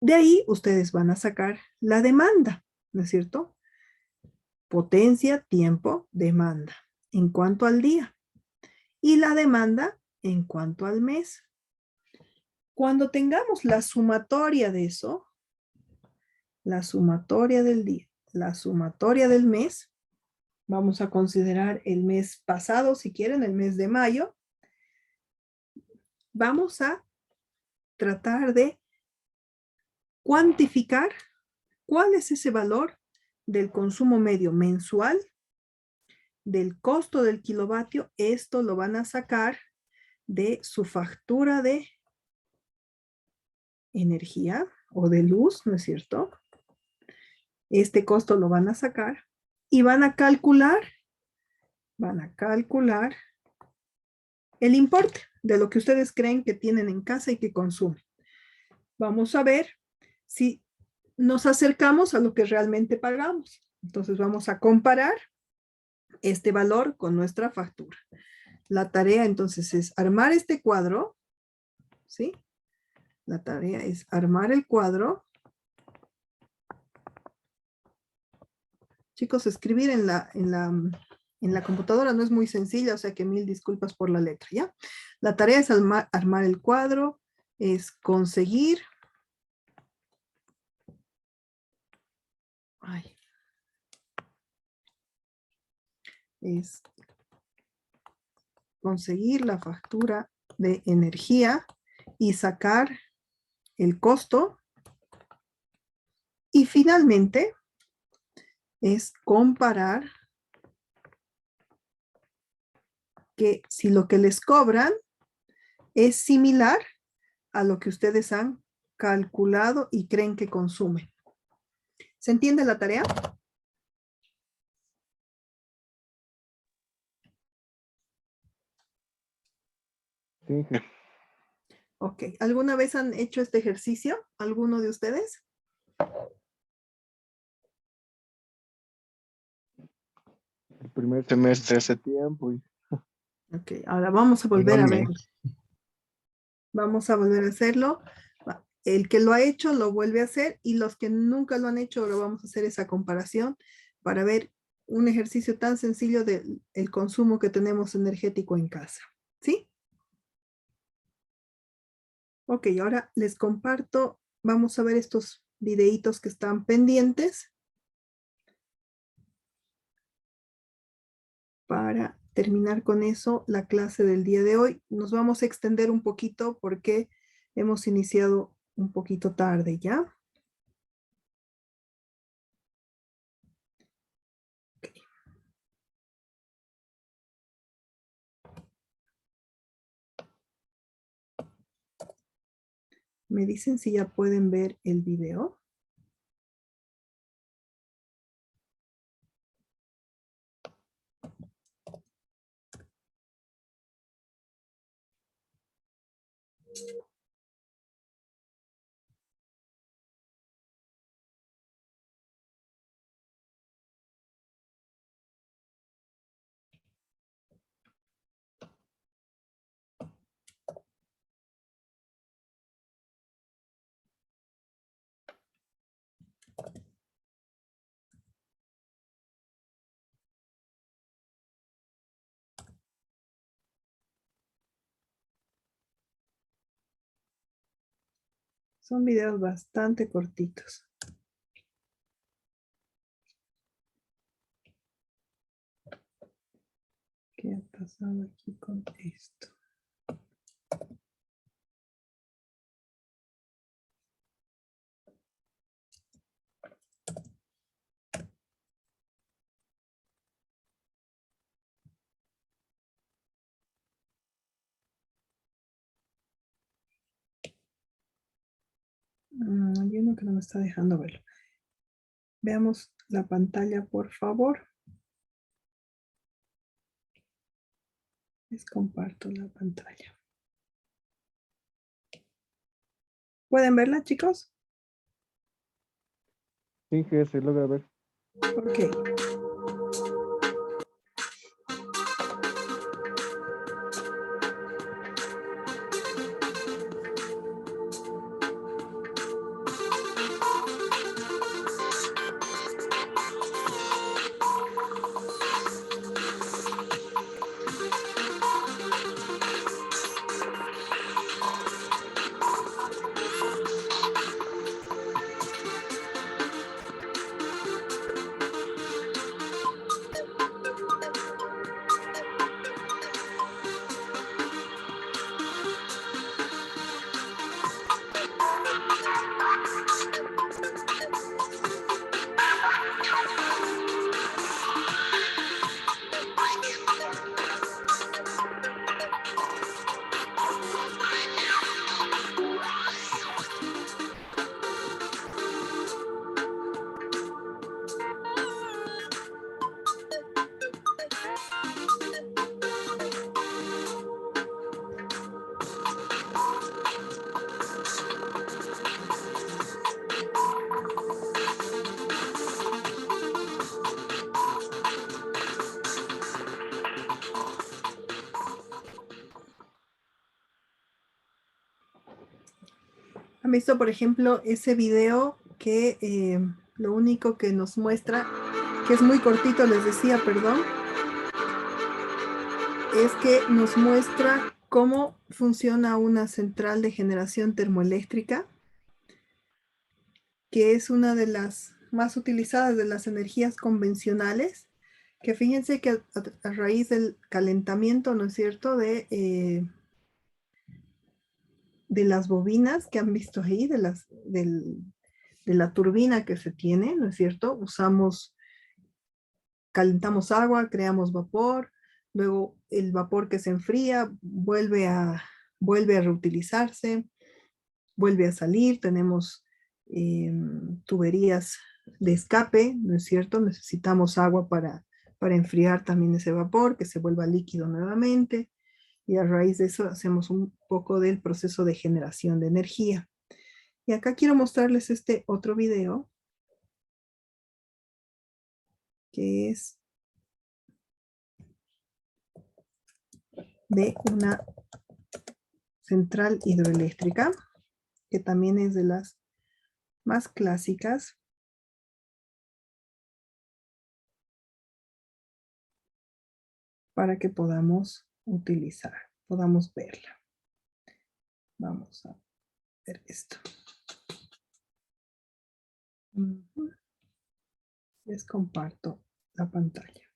Speaker 1: De ahí ustedes van a sacar la demanda. ¿no es cierto? Potencia, tiempo, demanda en cuanto al día. Y la demanda en cuanto al mes. Cuando tengamos la sumatoria de eso, la sumatoria del día, la sumatoria del mes, vamos a considerar el mes pasado, si quieren, el mes de mayo. Vamos a tratar de cuantificar cuál es ese valor del consumo medio mensual, del costo del kilovatio. Esto lo van a sacar de su factura de energía o de luz, ¿no es cierto? Este costo lo van a sacar y van a calcular el importe de lo que ustedes creen que tienen en casa y que consumen. Vamos a ver si nos acercamos a lo que realmente pagamos. Entonces vamos a comparar este valor con nuestra factura. La tarea entonces es armar este cuadro, ¿sí? La tarea es armar el cuadro. Chicos, escribir en la computadora no es muy sencilla, o sea que mil disculpas por la letra, ¿ya? La tarea es armar el cuadro, es conseguir. Es conseguir la factura de energía y sacar el costo. Y finalmente es comparar que si lo que les cobran es similar a lo que ustedes han calculado y creen que consumen. ¿Se entiende la tarea?
Speaker 2: Sí.
Speaker 1: Ok. ¿Alguna vez han hecho este ejercicio? ¿Alguno de ustedes?
Speaker 2: El primer semestre hace tiempo.
Speaker 1: Ok, ahora vamos a volver a ver. Vamos a volver a hacerlo. El que lo ha hecho lo vuelve a hacer y los que nunca lo han hecho, ahora vamos a hacer esa comparación para ver un ejercicio tan sencillo del consumo que tenemos energético en casa. ¿Sí? Ok, ahora les comparto. Vamos a ver estos videitos que están pendientes para terminar con eso la clase del día de hoy. Nos vamos a extender un poquito porque hemos iniciado un poquito tarde ya. Okay. Me dicen si ya pueden ver el video. Son videos bastante cortitos. ¿Qué ha pasado aquí con esto? Hay uno que no me está dejando verlo. Veamos la pantalla, por favor. Les comparto la pantalla. ¿Pueden verla, chicos?
Speaker 2: Sí, que se logra ver.
Speaker 1: Ok. ¿Han visto, por ejemplo, ese video que lo único que nos muestra, que es muy cortito, les decía, perdón, es que nos muestra cómo funciona una central de generación termoeléctrica, que es una de las más utilizadas de las energías convencionales, que fíjense que a raíz del calentamiento, ¿no es cierto?, de las bobinas que han visto ahí, de la turbina que se tiene, ¿no es cierto? Calentamos agua, creamos vapor, luego el vapor que se enfría vuelve a reutilizarse, vuelve a salir, tenemos tuberías de escape, ¿no es cierto? Necesitamos agua para enfriar también ese vapor, que se vuelva líquido nuevamente, y a raíz de eso hacemos un poco del proceso de generación de energía. Y acá quiero mostrarles este otro video, que es de una central hidroeléctrica, que también es de las más clásicas. Para que podamos utilizar, podamos verla. Vamos a ver esto. Les comparto la pantalla.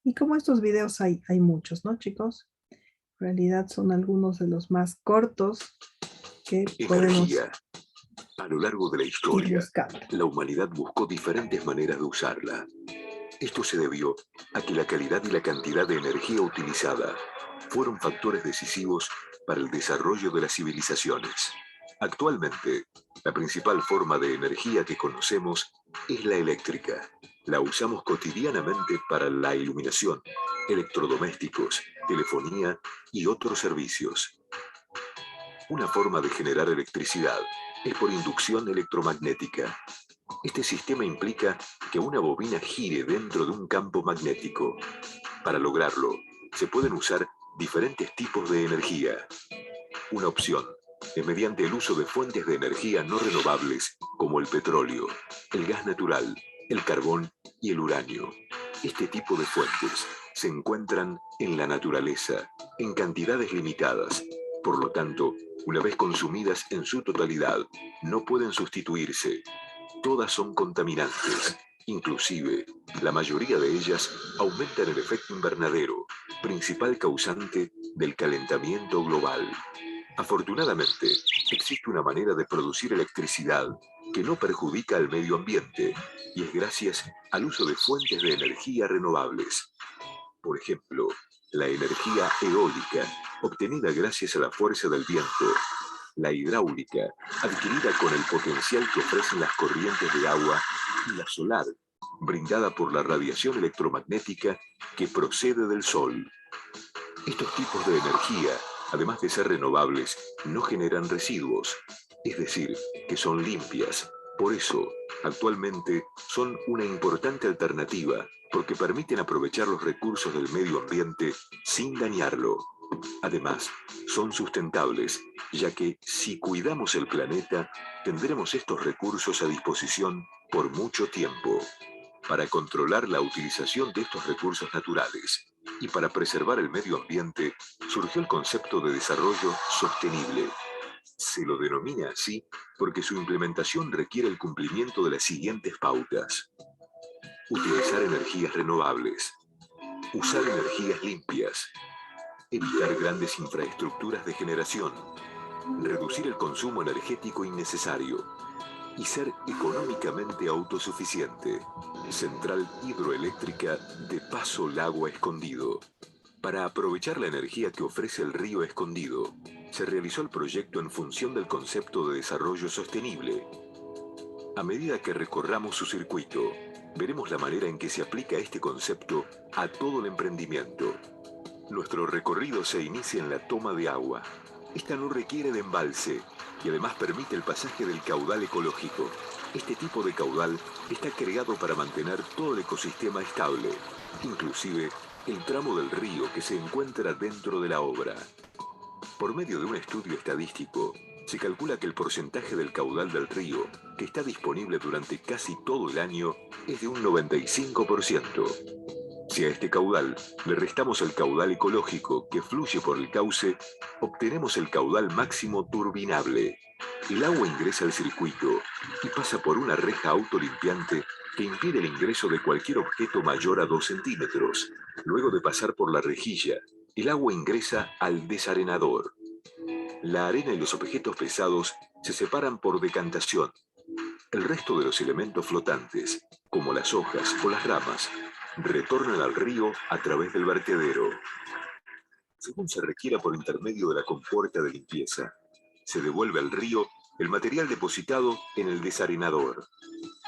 Speaker 1: Y como estos videos hay muchos, ¿no, chicos? En realidad son algunos de los más cortos que podemos
Speaker 8: Energía. A lo largo de la historia,
Speaker 1: buscando.
Speaker 8: la humanidad buscó diferentes maneras de usarla. Esto se debió a que la calidad y la cantidad de energía utilizada fueron factores decisivos para el desarrollo de las civilizaciones. Actualmente, la principal forma de energía que conocemos es la eléctrica. La usamos cotidianamente para la iluminación, electrodomésticos, telefonía y otros servicios. Una forma de generar electricidad es por inducción electromagnética. Este sistema implica que una bobina gire dentro de un campo magnético. Para lograrlo, se pueden usar diferentes tipos de energía. Una opción es mediante el uso de fuentes de energía no renovables como el petróleo, el gas natural, el carbón y el uranio. Este tipo de fuentes se encuentran en la naturaleza en cantidades limitadas. Por lo tanto, una vez consumidas en su totalidad, no pueden sustituirse. Todas son contaminantes. Inclusive, la mayoría de ellas aumentan el efecto invernadero, principal causante del calentamiento global. Afortunadamente, existe una manera de producir electricidad que no perjudica al medio ambiente, y es gracias al uso de fuentes de energía renovables. Por ejemplo, la energía eólica, obtenida gracias a la fuerza del viento; la hidráulica, adquirida con el potencial que ofrecen las corrientes de agua; y la solar, brindada por la radiación electromagnética que procede del sol. Estos tipos de energía, además de ser renovables, no generan residuos, es decir, que son limpias. Por eso, actualmente son una importante alternativa, porque permiten aprovechar los recursos del medio ambiente sin dañarlo. Además, son sustentables, ya que si cuidamos el planeta, tendremos estos recursos a disposición por mucho tiempo. Para controlar la utilización de estos recursos naturales y para preservar el medio ambiente, surgió el concepto de desarrollo sostenible. Se lo denomina así porque su implementación requiere el cumplimiento de las siguientes pautas: utilizar energías renovables, usar energías limpias, evitar grandes infraestructuras de generación, reducir el consumo energético innecesario y ser económicamente autosuficiente. Central hidroeléctrica de Paso Lago Escondido. Para aprovechar la energía que ofrece el río Escondido, se realizó el proyecto en función del concepto de desarrollo sostenible. A medida que recorramos su circuito, veremos la manera en que se aplica este concepto a todo el emprendimiento. Nuestro recorrido se inicia en la toma de agua. Esta no requiere de embalse y además permite el pasaje del caudal ecológico. Este tipo de caudal está creado para mantener todo el ecosistema estable, inclusive el tramo del río que se encuentra dentro de la obra. Por medio de un estudio estadístico, se calcula que el porcentaje del caudal del río que está disponible durante casi todo el año es de un 95%. Si a este caudal le restamos el caudal ecológico que fluye por el cauce, obtenemos el caudal máximo turbinable. El agua ingresa al circuito y pasa por una reja autolimpiante que impide el ingreso de cualquier objeto mayor a 2 centímetros. Luego de pasar por la rejilla, el agua ingresa al desarenador. La arena y los objetos pesados se separan por decantación. El resto de los elementos flotantes, como las hojas o las ramas, retornan al río a través del vertedero. Según se requiera por intermedio de la compuerta de limpieza, se devuelve al río el material depositado en el desarenador.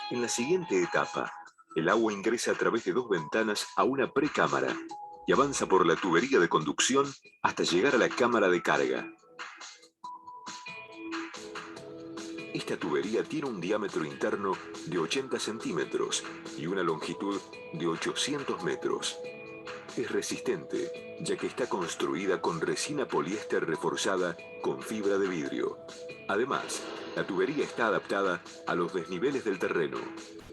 Speaker 8: En la siguiente etapa, el agua ingresa a través de 2 ventanas a una precámara y avanza por la tubería de conducción hasta llegar a la cámara de carga. Esta tubería tiene un diámetro interno de 80 centímetros y una longitud de 800 metros. Es resistente, ya que está construida con resina poliéster reforzada con fibra de vidrio. Además, la tubería está adaptada a los desniveles del terreno.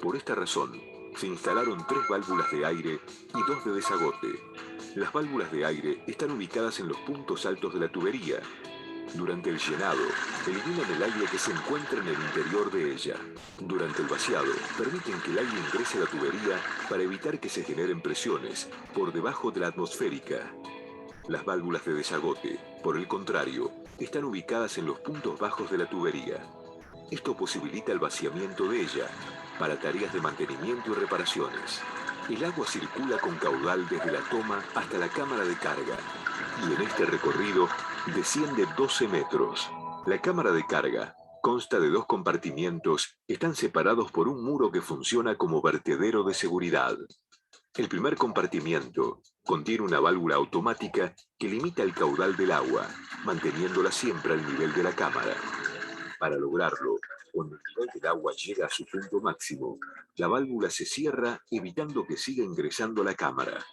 Speaker 8: Por esta razón, se instalaron 3 válvulas de aire y 2 de desagote. Las válvulas de aire están ubicadas en los puntos altos de la tubería. Durante el llenado, eliminan el aire que se encuentra en el interior de ella. Durante el vaciado, permiten que el aire ingrese a la tubería para evitar que se generen presiones por debajo de la atmosférica. Las válvulas de desagote, por el contrario, están ubicadas en los puntos bajos de la tubería. Esto posibilita el vaciamiento de ella para tareas de mantenimiento y reparaciones. El agua circula con caudal desde la toma hasta la cámara de carga y en este recorrido desciende 12 metros. La cámara de carga consta de 2 compartimientos que están separados por un muro que funciona como vertedero de seguridad. El primer compartimiento contiene una válvula automática que limita el caudal del agua, manteniéndola siempre al nivel de la cámara. Para lograrlo, cuando el nivel del agua llega a su punto máximo, la válvula se cierra evitando que siga ingresando a la cámara.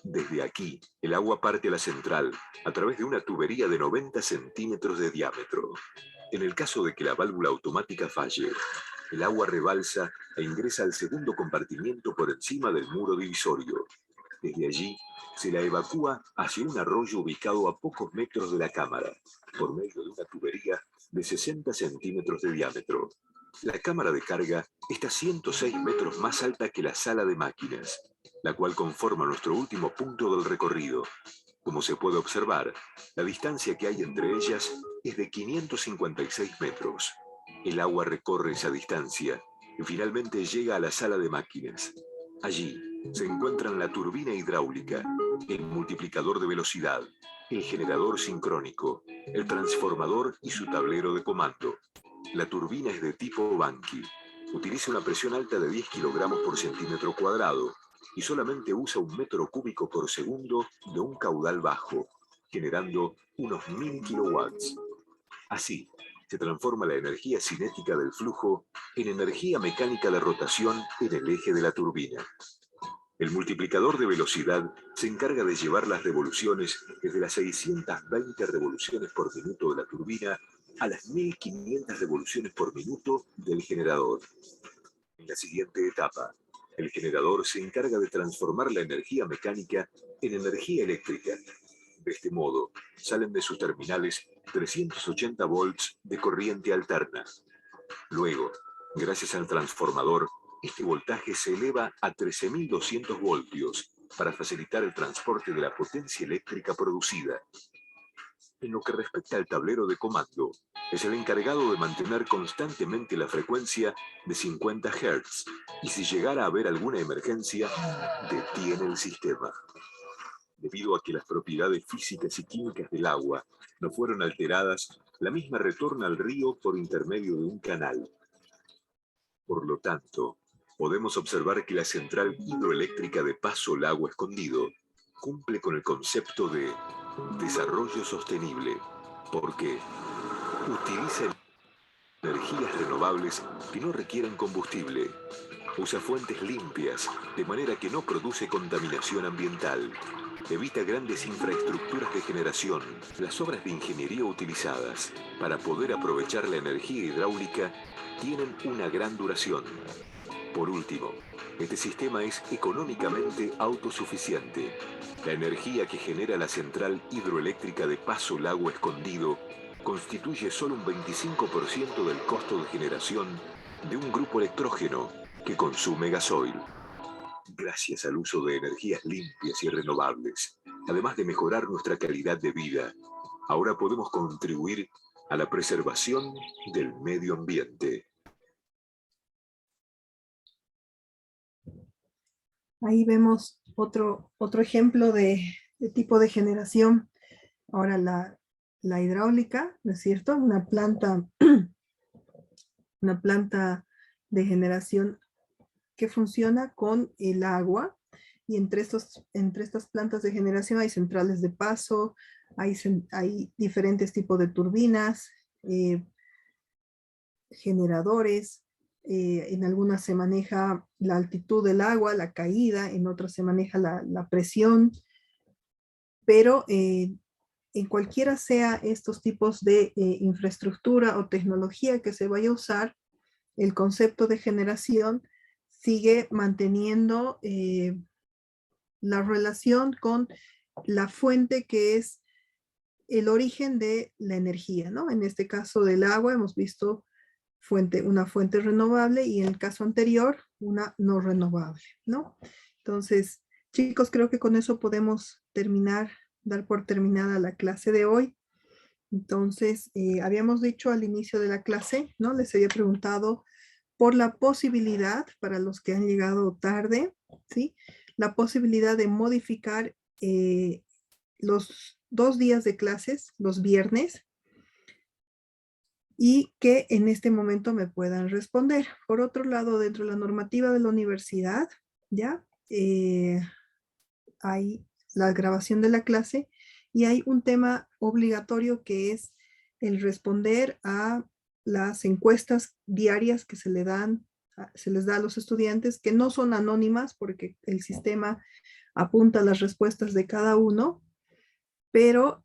Speaker 8: Desde aquí, el agua parte a la central a través de una tubería de 90 centímetros de diámetro. En el caso de que la válvula automática falle, el agua rebalsa e ingresa al segundo compartimiento por encima del muro divisorio. Desde allí, se la evacúa hacia un arroyo ubicado a pocos metros de la cámara, por medio de una tubería de 60 centímetros de diámetro. La cámara de carga está 106 metros más alta que la sala de máquinas, la cual conforma nuestro último punto del recorrido. Como se puede observar, la distancia que hay entre ellas es de 556 metros. El agua recorre esa distancia y finalmente llega a la sala de máquinas. Allí se encuentran la turbina hidráulica, el multiplicador de velocidad, el generador sincrónico, el transformador y su tablero de comando. La turbina es de tipo Banqui. Utiliza una presión alta de 10 kilogramos por centímetro cuadrado y solamente usa 1 metro cúbico por segundo de un caudal bajo, generando unos 1000 kilowatts. Así, se transforma la energía cinética del flujo en energía mecánica de rotación en el eje de la turbina. El multiplicador de velocidad se encarga de llevar las revoluciones desde las 620 revoluciones por minuto de la turbina a las 1500 revoluciones por minuto del generador. En la siguiente etapa, el generador se encarga de transformar la energía mecánica en energía eléctrica. De este modo, salen de sus terminales 380 volts de corriente alterna. Luego, gracias al transformador, este voltaje se eleva a 13.200 voltios para facilitar el transporte de la potencia eléctrica producida. En lo que respecta al tablero de comando, es el encargado de mantener constantemente la frecuencia de 50 Hz y si llegara a haber alguna emergencia, detiene el sistema. Debido a que las propiedades físicas y químicas del agua no fueron alteradas, la misma retorna al río por intermedio de un canal. Por lo tanto, podemos observar que la central hidroeléctrica de Paso Lago Escondido cumple con el concepto de desarrollo sostenible, porque utiliza energías renovables que no requieren combustible, usa fuentes limpias, de manera que no produce contaminación ambiental, evita grandes infraestructuras de generación. Las obras de ingeniería utilizadas para poder aprovechar la energía hidráulica tienen una gran duración. Por último, este sistema es económicamente autosuficiente. La energía que genera la central hidroeléctrica de Paso Lago Escondido constituye solo un 25% del costo de generación de un grupo electrógeno que consume gasoil. Gracias al uso de energías limpias y renovables, además de mejorar nuestra calidad de vida, ahora podemos contribuir a la preservación del medio ambiente.
Speaker 1: Ahí vemos otro ejemplo de tipo de generación. Ahora la hidráulica, ¿no es cierto? Una planta de generación que funciona con el agua, y entre estas plantas de generación hay centrales de paso, hay diferentes tipos de turbinas, generadores. En algunas se maneja la altitud del agua, la caída, en otras se maneja la presión, pero en cualquiera sea estos tipos de infraestructura o tecnología que se vaya a usar, el concepto de generación sigue manteniendo la relación con la fuente que es el origen de la energía, ¿no? En este caso del agua hemos visto una fuente renovable, y en el caso anterior una no renovable, ¿no? Entonces, chicos, creo que con eso podemos dar por terminada la clase de hoy. Entonces, habíamos dicho al inicio de la clase, ¿no? Les había preguntado por la posibilidad, para los que han llegado tarde, ¿sí? La posibilidad de modificar los 2 días de clases, los viernes, y que en este momento me puedan responder. Por otro lado, dentro de la normativa de la universidad, ¿ya? Hay la grabación de la clase, y hay un tema obligatorio que es el responder a las encuestas diarias que se les da a los estudiantes, que no son anónimas porque el sistema apunta las respuestas de cada uno, pero